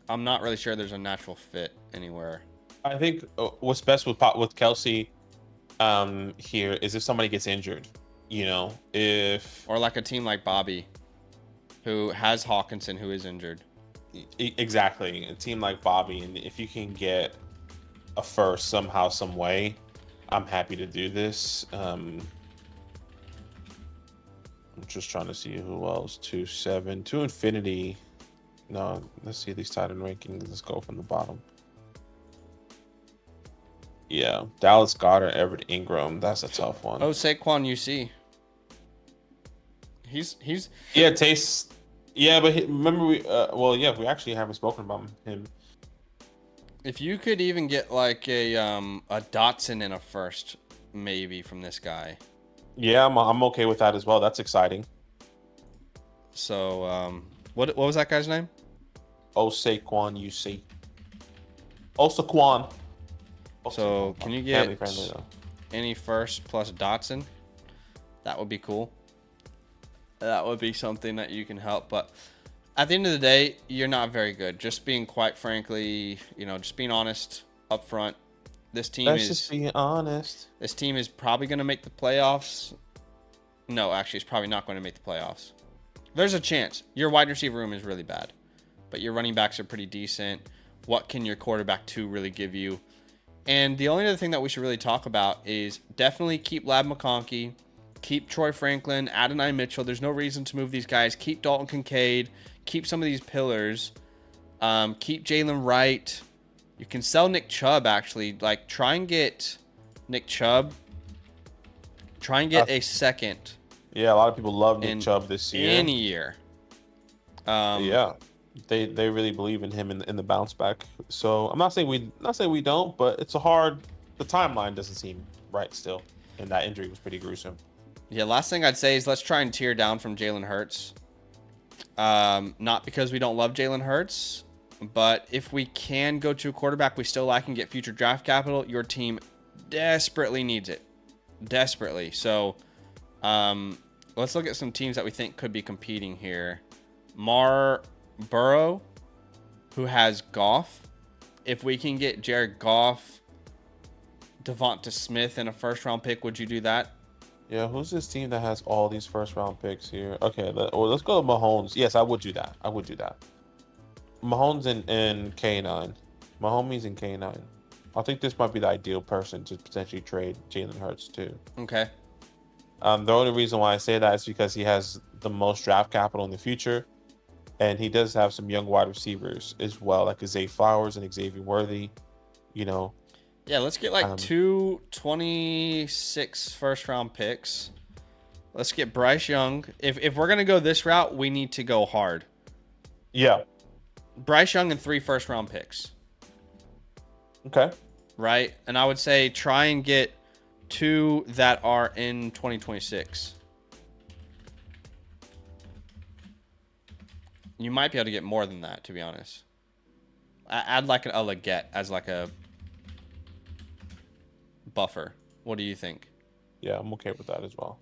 I'm not really sure there's a natural fit anywhere. I think what's best with Kelsey here is if somebody gets injured, or like a team like Bobby, who has Hawkinson, who is injured. Exactly, a team like Bobby, and if you can get a first somehow, some way, I'm happy to do this. I'm just trying to see who else. 2-7, 2 Infinity. No, let's see these tight end rankings. Let's go from the bottom. Yeah, Dallas Goedert, Everett Ingram. That's a tough one. Oh, Saquon UC. He's yeah, Taste. Yeah, but remember we actually haven't spoken about him. If you could even get like a Dotson in a first, maybe from this guy. Yeah, I'm okay with that as well. That's exciting. So what was that guy's name? Saquon UC. Saquon. So can you get any first plus Dotson? That would be cool. That would be something that you can help. But at the end of the day, you're not very good. Just being quite frankly, just being honest up front. Let's just be honest. This team is probably going to make the playoffs. No, actually, it's probably not going to make the playoffs. There's a chance. Your wide receiver room is really bad, but your running backs are pretty decent. What can your quarterback 2 really give you? And the only other thing that we should really talk about is definitely keep Lab McConkey, keep Troy Franklin, Adonai Mitchell. There's no reason to move these guys. Keep Dalton Kincaid. Keep some of these pillars. Keep Jalen Wright. You can sell Nick Chubb, actually. Like, try and get Nick Chubb. Try and get a second. Yeah, a lot of people love Nick Chubb this year. Any year. Yeah. They really believe in him in the bounce back. So I'm not saying we don't, but it's the timeline doesn't seem right still. And that injury was pretty gruesome. Yeah, last thing I'd say is let's try and tear down from Jalen Hurts. Not because we don't love Jalen Hurts, but if we can go to a quarterback we still like and get future draft capital, your team desperately needs it. Desperately. So let's look at some teams that we think could be competing here. Burrow, who has Goff. If we can get Jared Goff, Devonta Smith in a first-round pick, would you do that? Yeah, who's this team that has all these first-round picks here? Okay, let's go to Mahomes. Yes, I would do that. Mahomes and K9. Mahomes and K9. I think this might be the ideal person to potentially trade Jalen Hurts to. Okay. The only reason why I say that is because he has the most draft capital in the future. And he does have some young wide receivers as well, like Zay Flowers and Xavier Worthy, Yeah, let's get like 226 first-round picks. Let's get Bryce Young. If we're going to go this route, we need to go hard. Yeah. Bryce Young and 3 first-round picks. Okay. Right? And I would say try and get 2 that are in 2026. You might be able to get more than that, to be honest. Add like a Leggett as like a buffer. What do you think? Yeah, I'm okay with that as well.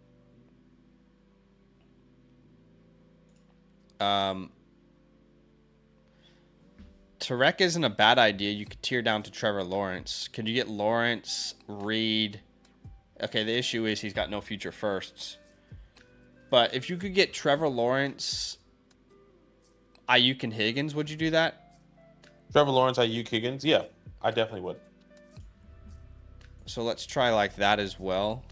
Tarek isn't a bad idea. You could tear down to Trevor Lawrence. Could you get Lawrence, Reed? Okay, the issue is he's got no future firsts. But if you could get Trevor Lawrence, Ayuk and Higgins, would you do that? Trevor Lawrence, Ayuk, Higgins? Yeah, I definitely would. So let's try like that as well.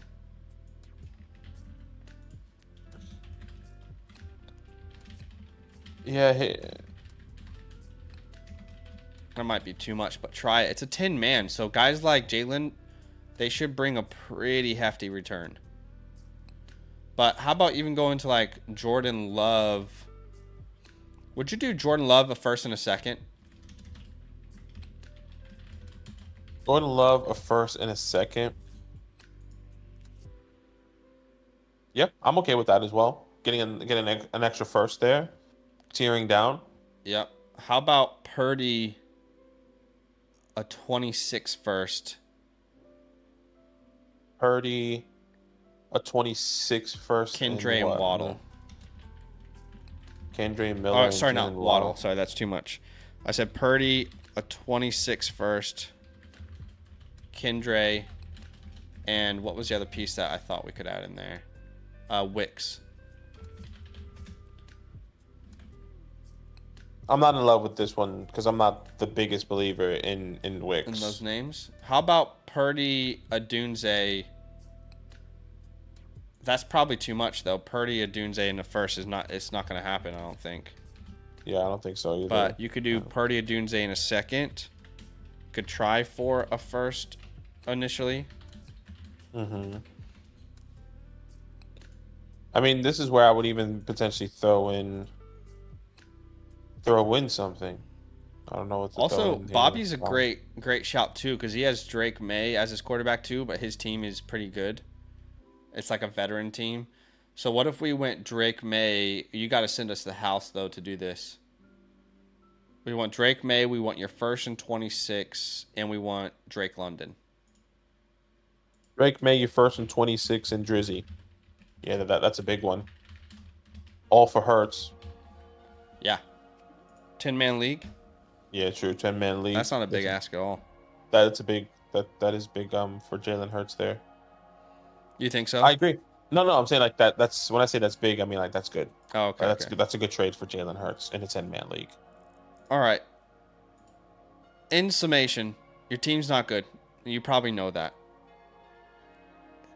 Yeah. That might be too much, but try it. It's a 10-man, so guys like Jalen, they should bring a pretty hefty return. But how about even going to like Jordan Love? Would you do Jordan Love a first and a second? Jordan Love, a first and a second. Yep, I'm okay with that as well. Getting an extra first there, tearing down. Yep. How about Purdy, a 26 first? Purdy, a 26 first, Kendra and Waddle. Kendra Miller. Oh, sorry, and not Waddle. Sorry, that's too much. I said Purdy, a 26 first. Kendra, and what was the other piece that I thought we could add in there? Wicks. I'm not in love with this one because I'm not the biggest believer in Wicks. In those names. How about Purdy, Adunze? That's probably too much though. Purdy, Adunze in the first is not. It's not going to happen. I don't think. Yeah, I don't think so either. But you could do Purdy, Adunze in a second. Could try for a first initially. Mm-hmm. I mean, this is where I would even potentially throw in something. I don't know what to throw Also, in here. Bobby's a great shout too because he has Drake May as his quarterback too, but his team is pretty good. It's like a veteran team. So what if we went Drake May? You got to send us the house though to do this. We want Drake May. We want your first and 26, and we want Drake London. Drake May, your first and 26, and Drizzy. Yeah, that's a big one. All for Hurts. Yeah. 10-man league. Yeah, true. 10-man league. That's not a big ask at all. That's a big. That is big. For Jalen Hurts there. You think so? I agree. No, I'm saying like that. That's when I say that's big. I mean like that's good. Oh, okay. That's good. That's a good trade for Jalen Hurts in a 10-man league. All right. In summation, your team's not good. You probably know that.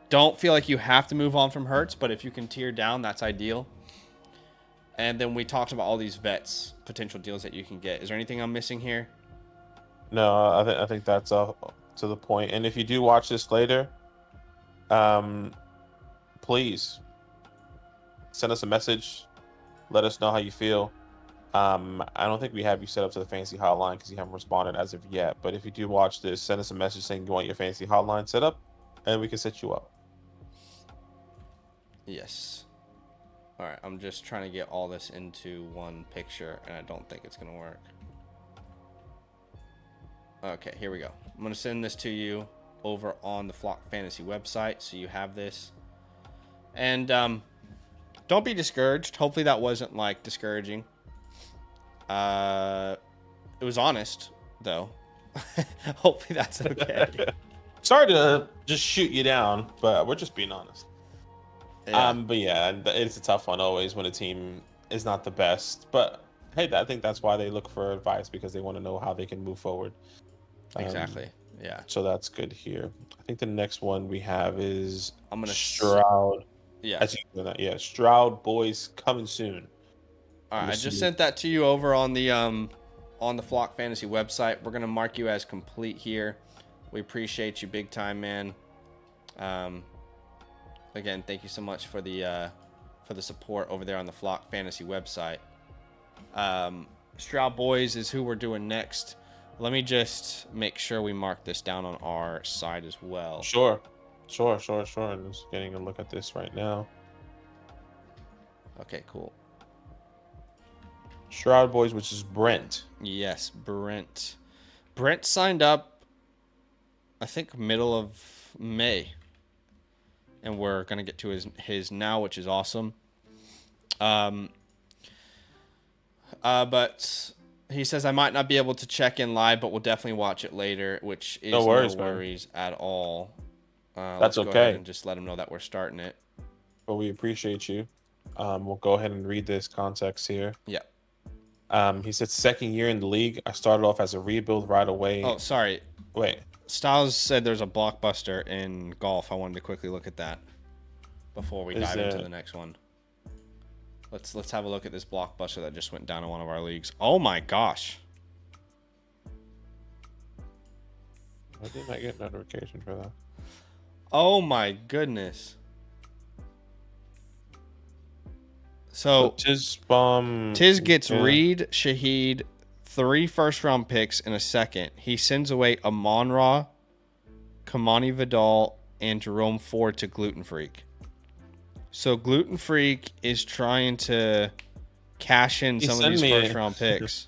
Don't feel like you have to move on from Hurts, but if you can tear down, that's ideal. And then we talked about all these vets, potential deals that you can get. Is there anything I'm missing here? No, I think that's to the point. And if you do watch this later, please send us a message. Let us know how you feel. I don't think we have you set up to the fantasy hotline because you haven't responded as of yet. But if you do watch this, send us a message saying you want your fantasy hotline set up, and we can set you up. Yes. All right. I'm just trying to get all this into one picture, and I don't think it's going to work. Okay, here we go. I'm going to send this to you over on the Flock Fantasy website, so you have this. And don't be discouraged. Hopefully that wasn't like discouraging. It was honest, though. Hopefully that's okay. Sorry to just shoot you down, but we're just being honest. Yeah. But yeah, it's a tough one always when a team is not the best. But hey, I think that's why they look for advice because they want to know how they can move forward. Exactly. Yeah. So that's good here. I think the next one we have is Stroud. Yeah. Yeah, Stroud boys coming soon. All right, I just sent that to you over on the Flock Fantasy website. We're gonna mark you as complete here. We appreciate you big time, man. Again, thank you so much for the support over there on the Flock Fantasy website. Stroud boys is who we're doing next. Let me just make sure we mark this down on our side as well. Sure. I'm just getting a look at this right now. Okay, cool. Stroud boys, which is Brent. Yes, Brent. Brent signed up, I think, middle of May. And we're going to get to his now, which is awesome. But he says I might not be able to check in live, but we'll definitely watch it later, which is no worries at all. That's okay. Go ahead and just let him know that we're starting it. But we appreciate you. We'll go ahead and read this context here. Yeah. He said, second year in the league. I started off as a rebuild right away. Oh, sorry. Wait. Styles said there's a blockbuster in golf. I wanted to quickly look at that before we dive into the next one. Let's have a look at this blockbuster that just went down in one of our leagues. Oh my gosh. I did not get notification for that. Oh my goodness. So Tiz gets Reed, Shaheed, 3 first-round picks in a second. He sends away Amon-Ra, Kamani Vidal, and Jerome Ford to Gluten Freak. So Gluten Freak is trying to cash in some of these first round picks.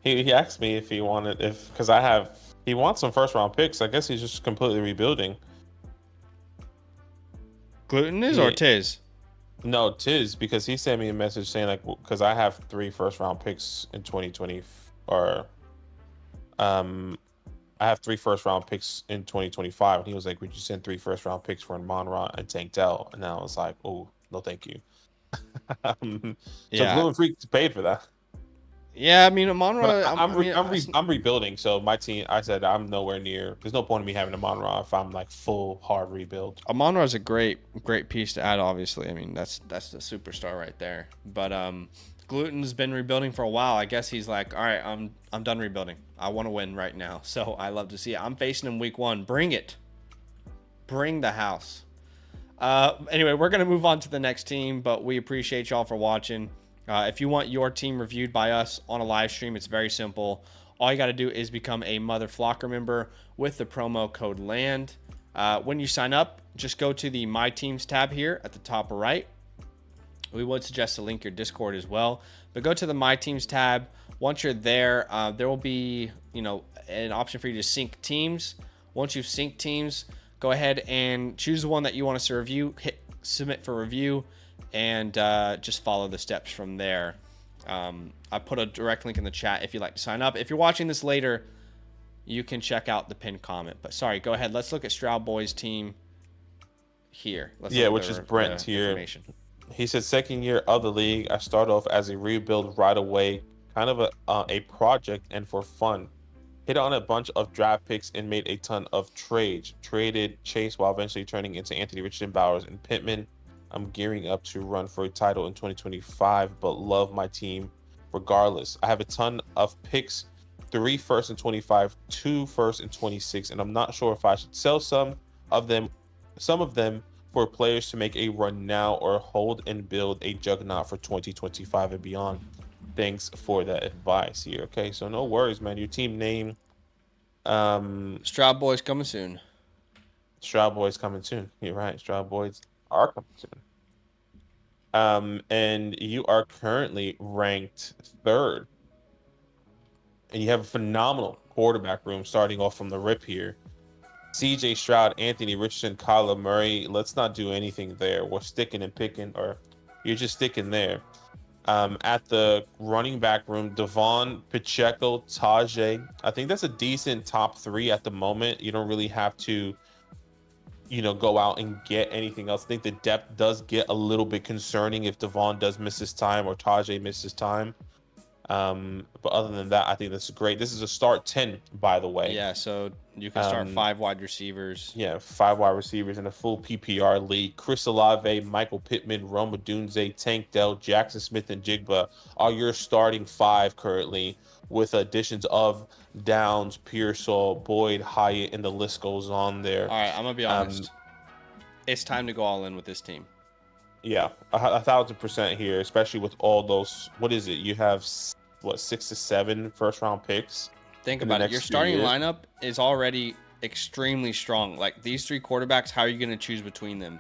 He asked me if he wanted, because he wants some first round picks. I guess he's just completely rebuilding. Gluten is or Tiz? No, Tiz, because he sent me a message saying like, because I have 3 first round picks in 2020, or I have 3 first round picks in 2025, and he was like, "Would you send 3 first round picks for Monra and Tank Dell?" And I was like, "Oh, no, thank you." So Gluten Freak paid for that. Yeah, I mean, Monra. I'm rebuilding, so my team. I said I'm nowhere near. There's no point in me having a Monra if I'm like full hard rebuild. Monra is a great piece to add. Obviously, I mean that's the superstar right there. But Gluten's been rebuilding for a while. I guess he's like, all right, I'm done rebuilding. I want to win right now. So I love to see it. I'm facing him week 1. Bring it. Bring the house. Anyway, we're gonna move on to the next team, but we appreciate y'all for watching. If you want your team reviewed by us on a live stream, it's very simple. All you got to do is become a Mother Flocker member with the promo code LAND. When you sign up, just go to the My Teams tab here at the top right. We would suggest to link your Discord as well, but go to the My Teams tab. Once you're there, there will be an option for you to sync teams. Once you've synced teams, go ahead and choose the one that you want us to review. Hit submit for review. And just follow the steps from there. I put a direct link in the chat if you'd like to sign up. If you're watching this later, you can check out the pinned comment. But sorry, go ahead. Let's look at Stroud Boy's team here. Which is Brent here. He said, second year of the league, I started off as a rebuild right away, kind of a project and for fun. Hit on a bunch of draft picks and made a ton of trades. Traded Chase while eventually turning into Anthony Richardson, Bowers, and Pittman. I'm gearing up to run for a title in 2025, but love my team regardless. I have a ton of picks, 3 first in 25, 2 first in 26, and I'm not sure if I should sell some of them for players to make a run now or hold and build a juggernaut for 2025 and beyond. Thanks for that advice here. Okay, so no worries, man. Your team name, Stroud Boys coming soon. Stroud Boys coming soon. You're right. Stroud Boys are coming soon. And you are currently ranked 3rd. And you have a phenomenal quarterback room starting off from the rip here. CJ Stroud, Anthony Richardson, Kyler Murray. Let's not do anything there. We're sticking and picking, or you're just sticking there. At the running back room, Devon, Pacheco, Tajay. I think that's a decent top 3 at the moment. You don't really have to go out and get anything else. I think the depth does get a little bit concerning if Devon does miss his time or Tajay misses time. But other than that, I think this is great. This is a start 10, by the way. Yeah, so you can start 5 wide receivers. Yeah, 5 wide receivers in a full PPR league. Chris Olave, Michael Pittman, Rome Odunze, Tank Dell, Jackson Smith, and Jigba are your starting 5 currently, with additions of Downs, Pearsall, Boyd, Hyatt, and the list goes on there. All right, I'm going to be honest. It's time to go all in with this team. Yeah, 1,000% here, especially with all those. What is it? You have 6 to 7 first-round picks. Think about it. Your starting lineup is already extremely strong. Like these 3 quarterbacks, how are you going to choose between them?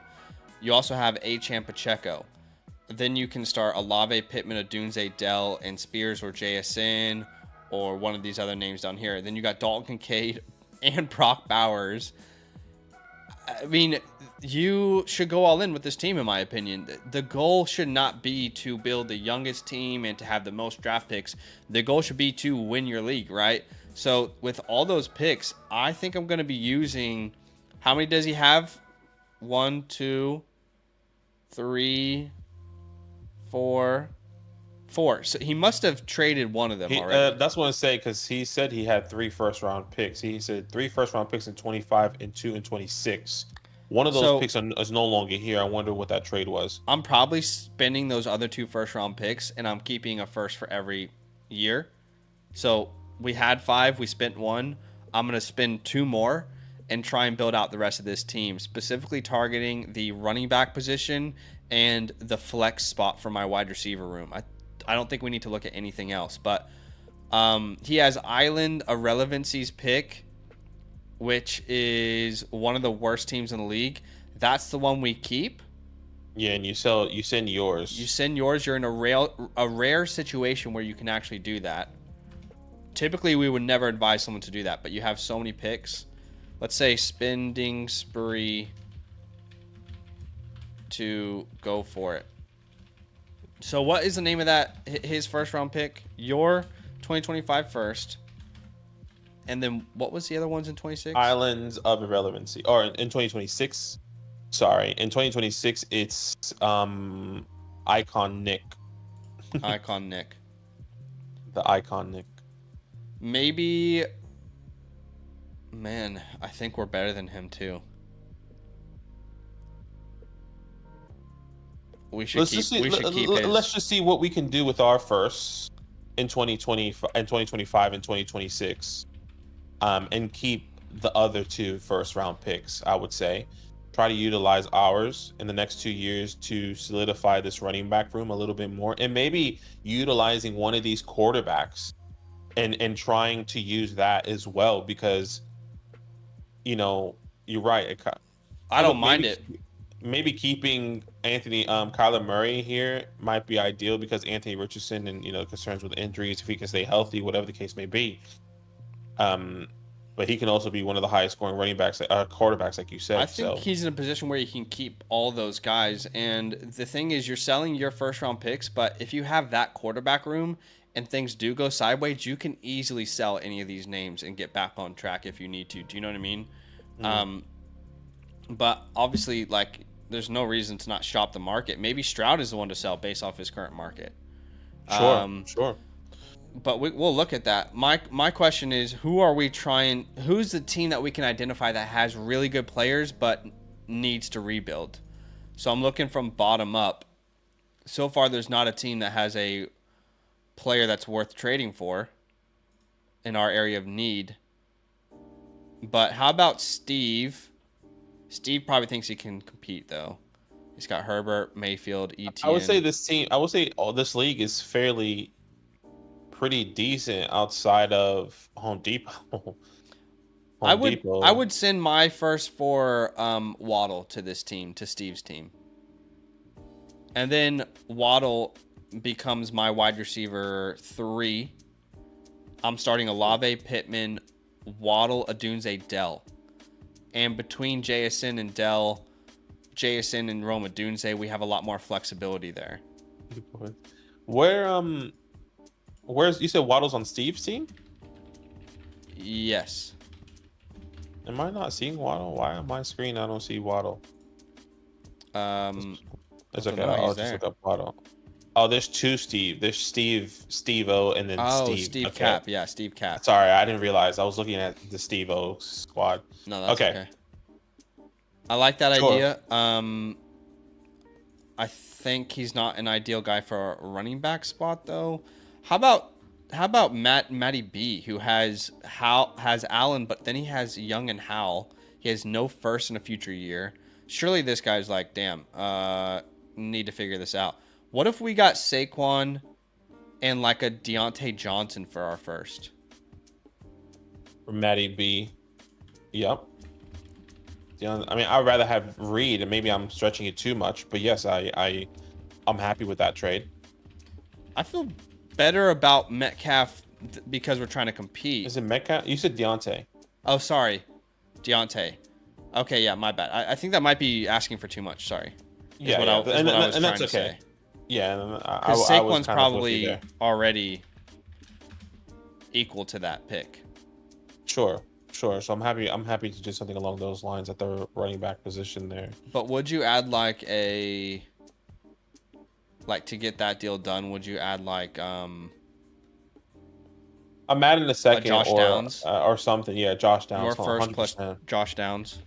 You also have Achane Pacheco. Then you can start Olave, Pittman, Odunze, Dell, and Spears or JSN or one of these other names down here. Then you got Dalton Kincaid and Brock Bowers. I mean, you should go all in with this team, in my opinion. The goal should not be to build the youngest team and to have the most draft picks. The goal should be to win your league, right? So with all those picks, I think I'm going to be using... How many does he have? 1, 2, 3, 4. So he must have traded one of them already. That's what I say, because he said he had 3 first-round picks. He said 3 first-round picks in 25 and 2 in 26. One of those picks is no longer here. I wonder what that trade was. I'm probably spending those other 2 first-round picks, and I'm keeping a first for every year. So we had 5. We spent 1. I'm going to spend 2 more and try and build out the rest of this team, specifically targeting the running back position and the flex spot for my wide receiver room. I don't think we need to look at anything else, but he has Island Irrelevancies pick which is one of the worst teams in the league. That's the one we keep. Yeah, and you send yours. You send yours. You're in a rare situation where you can actually do that. Typically, we would never advise someone to do that, but you have so many picks. Let's say spending spree to go for it. So what is the name of that? His first round pick? Your 2025 first. And then what was the other ones in 26? Islands of Irrelevancy. Or in 2026. Sorry. In 2026, it's Icon Nick. Icon Nick. The Icon Nick. Maybe... Man, I think we're better than him too. We should keep his. Let's just see what we can do with our first in 2020 and 2025 and 2026, and keep the other two first round picks. I would say try to utilize ours in the next 2 years to solidify this running back room a little bit more, and maybe utilizing one of these quarterbacks and trying to use that as well, because you're right. I don't mind it. Maybe keeping Kyler Murray here might be ideal, because Anthony Richardson and concerns with injuries, if he can stay healthy, whatever the case may be. But he can also be one of the highest scoring running backs, quarterbacks, like you said. I think he's in a position where he can keep all those guys. And the thing is, you're selling your first round picks, but if you have that quarterback room and things do go sideways, you can easily sell any of these names and get back on track if you need to. Do you know what I mean? Mm-hmm. But obviously, there's no reason to not shop the market. Maybe Stroud is the one to sell based off his current market. Sure. But we'll look at that. My question is, who's the team that we can identify that has really good players but needs to rebuild? So I'm looking from bottom up. So far, there's not a team that has a player that's worth trading for in our area of need. But how about Steve? Steve probably thinks he can compete, though. He's got Herbert, Mayfield, Etienne. I would say this league is fairly pretty decent outside of Home Depot. I would send my first for Waddle to this team, to Steve's team. And then Waddle becomes my wide receiver 3. I'm starting Olave, Pittman, Waddle, Adunze, Dell. And between JSN and Dell, JSN and Rome Odunze, we have a lot more flexibility there. Where's you said Waddle's on Steve's team? Yes. Am I not seeing Waddle? Why on my screen I don't see Waddle? It's okay. I'll just look up Waddle. Oh, there's two Steve. There's Steve-O, and then Steve. Steve okay. Cap. Yeah, Steve Cap. Sorry, I didn't realize. I was looking at the Steve-O squad. No, that's okay. I like that idea. I think he's not an ideal guy for a running back spot, though. How about Matty B, who has Allen, but then he has Young and Howell. He has no first in a future year. Surely this guy's like, damn, need to figure this out. What if we got Saquon and like a Deontay Johnson for our first? Matty B. Yep. I mean, I'd rather have Reed, and maybe I'm stretching it too much, but yes, I'm happy with that trade. I feel better about Metcalf because we're trying to compete. Is it Metcalf? You said Deontay. Oh, sorry. Deontay. Okay, yeah, my bad. I think that might be asking for too much. Sorry. And that's okay. Say. Yeah, because Saquon's probably already equal to that pick. Sure. So I'm happy to do something along those lines at the running back position there. But would you add to get that deal done? Would you add I'm adding a second Josh Downs or something? Yeah, Josh Downs. Your first 100%. Plus Josh Downs.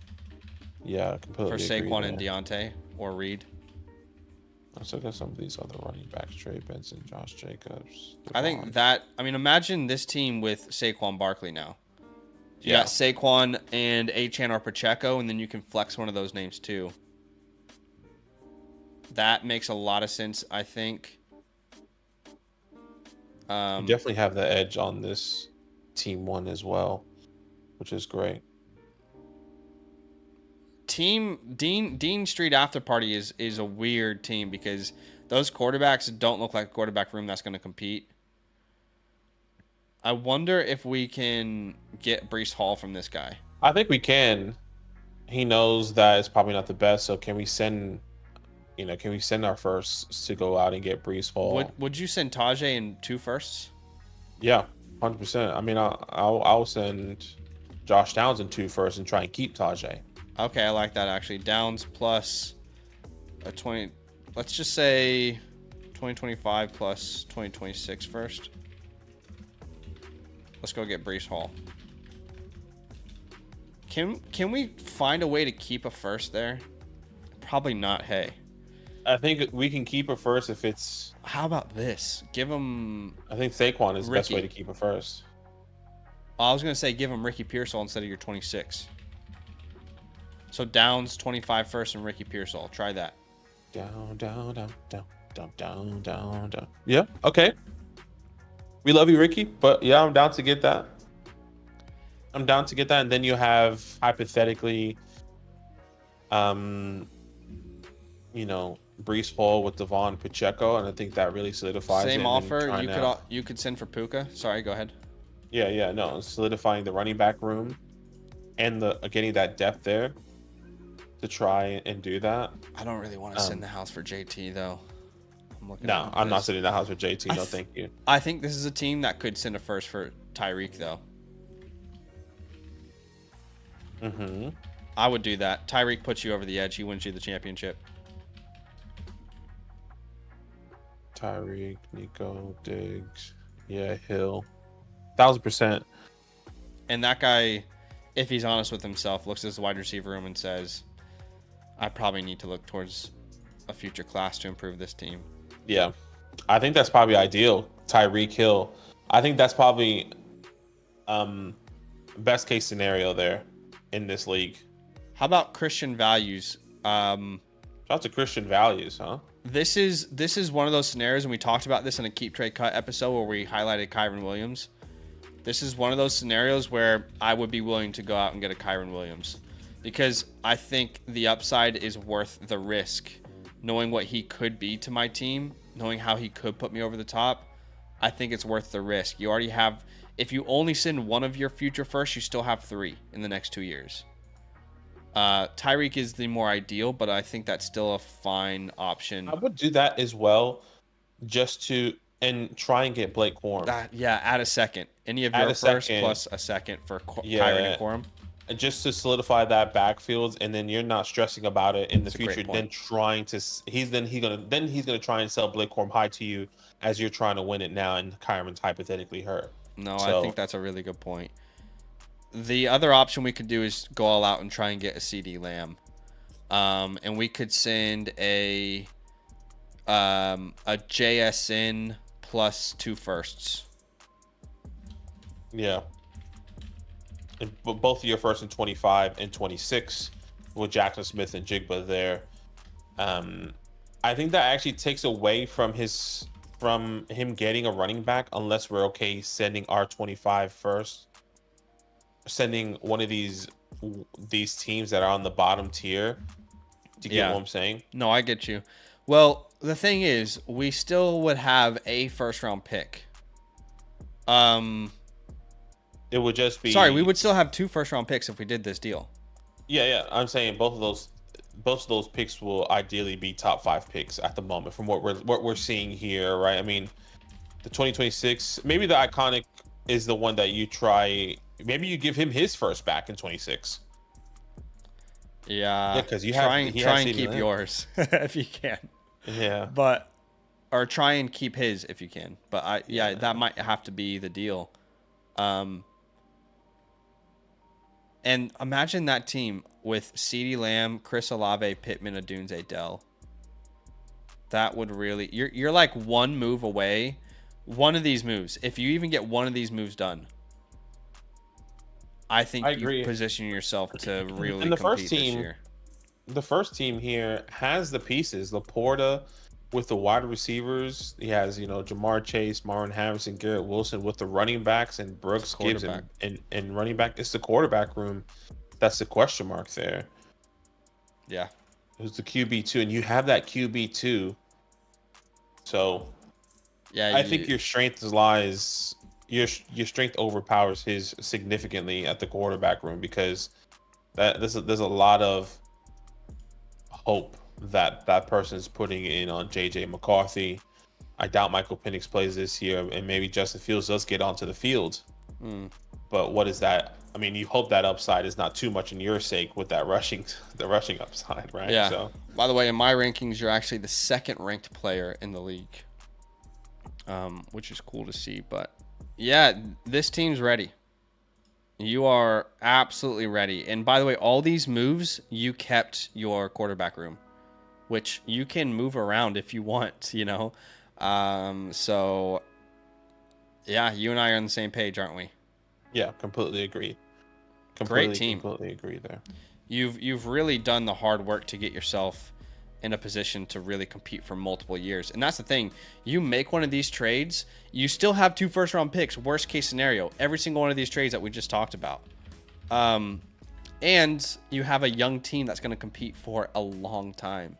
Yeah, completely. For Saquon and Deontay or Reed. Let's look at some of these other running backs: Trey Benson, Josh Jacobs. I think imagine this team with Saquon Barkley now. You got Saquon and Achane or Pacheco, and then you can flex one of those names too. That makes a lot of sense, I think. You definitely have the edge on this team one as well, which is great. team Dean Street After Party is a weird team because those quarterbacks don't look like a quarterback room that's going to compete. I wonder if we can get Breece Hall from this guy. I think we can. He knows that it's probably not the best, so can we send our firsts to go out and get Breece Hall? Would you send Tajay in 2 firsts? Yeah, 100%. I mean, I'll send Josh Downs in 2 firsts and try and keep Tajay. Okay, I like that actually. Downs plus a 20. Let's just say 2025 plus 2026 first. Let's go get Breece Hall. Can we find a way to keep a first there? Probably not. Hey, I think we can keep a first if it's. How about this? Give him. I think Saquon is the best Ricky. way to keep a first. I was gonna say give him Ricky Pearsall instead of your 26. So Downs 25 first and Ricky Pearsall. Try that. Down. Yeah. Okay. We love you, Ricky, but yeah, I'm down to get that. And then you have hypothetically, Breece Hall with Devon Pacheco, and I think that really solidifies it. Same offer. You could send for Puka. Sorry, go ahead. Yeah. No, solidifying the running back room, and getting that depth there to try and do that. I don't really want to send the house for JT though. I'm not sitting in the house for JT. No, thank you. I think this is a team that could send a first for Tyreek though. Mm-hmm. I would do that. Tyreek puts you over the edge. He wins you the championship. Tyreek, Nico, Diggs, yeah, Hill, 1000%. And that guy, if he's honest with himself, looks at his wide receiver room and says, I probably need to look towards a future class to improve this team. Yeah, I think that's probably ideal. Tyreek Hill. I think that's probably best case scenario there in this league. How about Christian Values? Shout out to Christian Values, huh? This is one of those scenarios, and we talked about this in a Keep Trade Cut episode where we highlighted Kyron Williams. This is one of those scenarios where I would be willing to go out and get a Kyron Williams because I think the upside is worth the risk. Knowing what he could be to my team, knowing how he could put me over the top, I think it's worth the risk. You already have, if you only send one of your future firsts, you still have 3 in the next 2 years. Tyreek is the more ideal, but I think that's still a fine option. I would do that as well, and try and get Blake Corum. Add a second. Any of your first plus a second for Kyron and Corum. Just to solidify that backfield, and then you're not stressing about it in the future. Then he's gonna try and sell Blake Corum high to you as you're trying to win it now, and Kyron's hypothetically hurt. No, I think that's a really good point. The other option we could do is go all out and try and get a CD Lamb, and we could send a JSN plus 2 firsts. Yeah. And both of your first in 25 and 26 with Jackson Smith and Jigba there. I think that actually takes away from him getting a running back unless we're okay sending our 25 first. Sending one of these teams that are on the bottom tier. Do you get what I'm saying? No, I get you. Well, the thing is, we still would have a first round pick. It would just be. Sorry, we would still have 2 first round picks if we did this deal. Yeah. I'm saying both of those picks will ideally be top 5 picks at the moment from what we're seeing here, right? I mean, the 2026, maybe the iconic is the one that you try. Maybe you give him his first back in 26. Yeah, because you try and keep yours if you can. Yeah, or try and keep his if you can. But that might have to be the deal. And imagine that team with CeeDee Lamb, Chris Olave, Pittman, Odunze, Dell. That would really... You're like one move away. One of these moves. If you even get one of these moves done, I think you position yourself to really compete this year. The first team here has the pieces. Laporta with the wide receivers. He has, Jamar Chase, Marlon Harrison, Garrett Wilson with the running backs, and Brooks Gibbs and running back. It's the quarterback room that's the question mark there. Yeah. who's the QB2, and you have that QB2. So Yeah. I think your strength lies your strength overpowers his significantly at the quarterback room, because there's a lot of hope that that person's putting in on JJ McCarthy. I doubt Michael Penix plays this year, and maybe Justin Fields does get onto the field. But what is that? I mean, you hope that upside is not too much in your sake with that the rushing upside, right? Yeah. So, by the way, in my rankings, you're actually the second ranked player in the league, which is cool to see. But yeah, this team's ready. You are absolutely ready. And by the way, all these moves, you kept your quarterback room, which you can move around if you want, you know? So yeah, you and I are on the same page, aren't we? yeah, completely agree. Great team. Completely agree there. You've really done the hard work to get yourself in a position to really compete for multiple years. And that's the thing. You make one of these trades, you still have 2 first-round picks, worst case scenario, every single one of these trades that we just talked about. And you have a young team that's going to compete for a long time.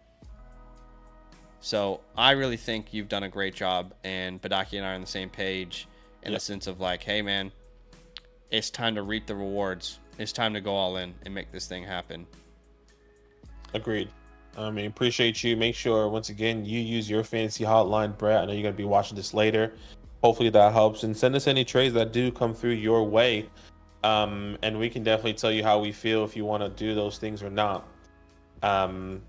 So I really think you've done a great job, and Badaki and I are on the same page in the sense of like, hey, man, it's time to reap the rewards. It's time to go all in and make this thing happen. Agreed. I mean, appreciate you. Make sure, once again, you use your fantasy hotline, Brett. I know you're going to be watching this later. Hopefully that helps. And send us any trades that do come through your way. And we can definitely tell you how we feel if you want to do those things or not. But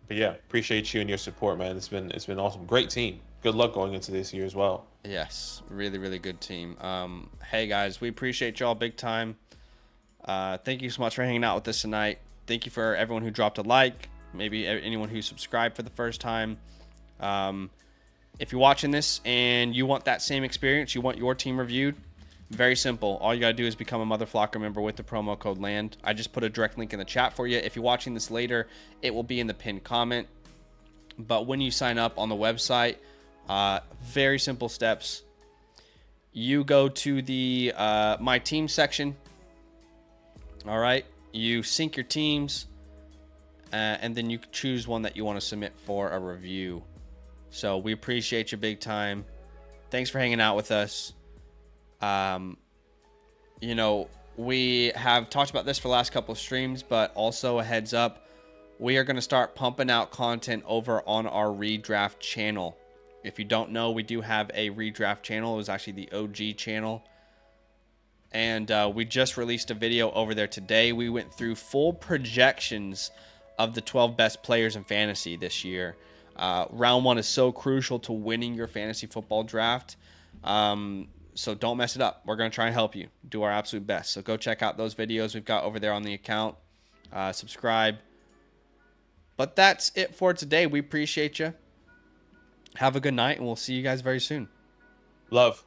yeah, appreciate you and your support, man. It's been awesome. Great team. Good luck going into this year as well. Yes, really, really good team. Hey, guys, we appreciate y'all big time. Thank you so much for hanging out with us tonight. Thank you for everyone who dropped a like, maybe anyone who subscribed for the first time. If you're watching this and you want that same experience, you want your team reviewed, very simple. All you got to do is become a Mother Flocker member with the promo code LAND. I just put a direct link in the chat for you. If you're watching this later, it will be in the pinned comment. But when you sign up on the website, very simple steps. You go to the My Team section. All right. You sync your teams, and then you choose one that you want to submit for a review. So we appreciate you big time. Thanks for hanging out with us. You know, we have talked about this for the last couple of streams, but also a heads up, we are going to start pumping out content over on our redraft channel. If you don't know, we do have a redraft channel. It was actually the OG channel. And we just released a video over there today. We went through full projections of the 12 best players in fantasy this year. Round 1 is so crucial to winning your fantasy football draft. So don't mess it up. We're going to try and help you do our absolute best. So go check out those videos we've got over there on the account. Subscribe. But that's it for today. We appreciate you. Have a good night, and we'll see you guys very soon. Love.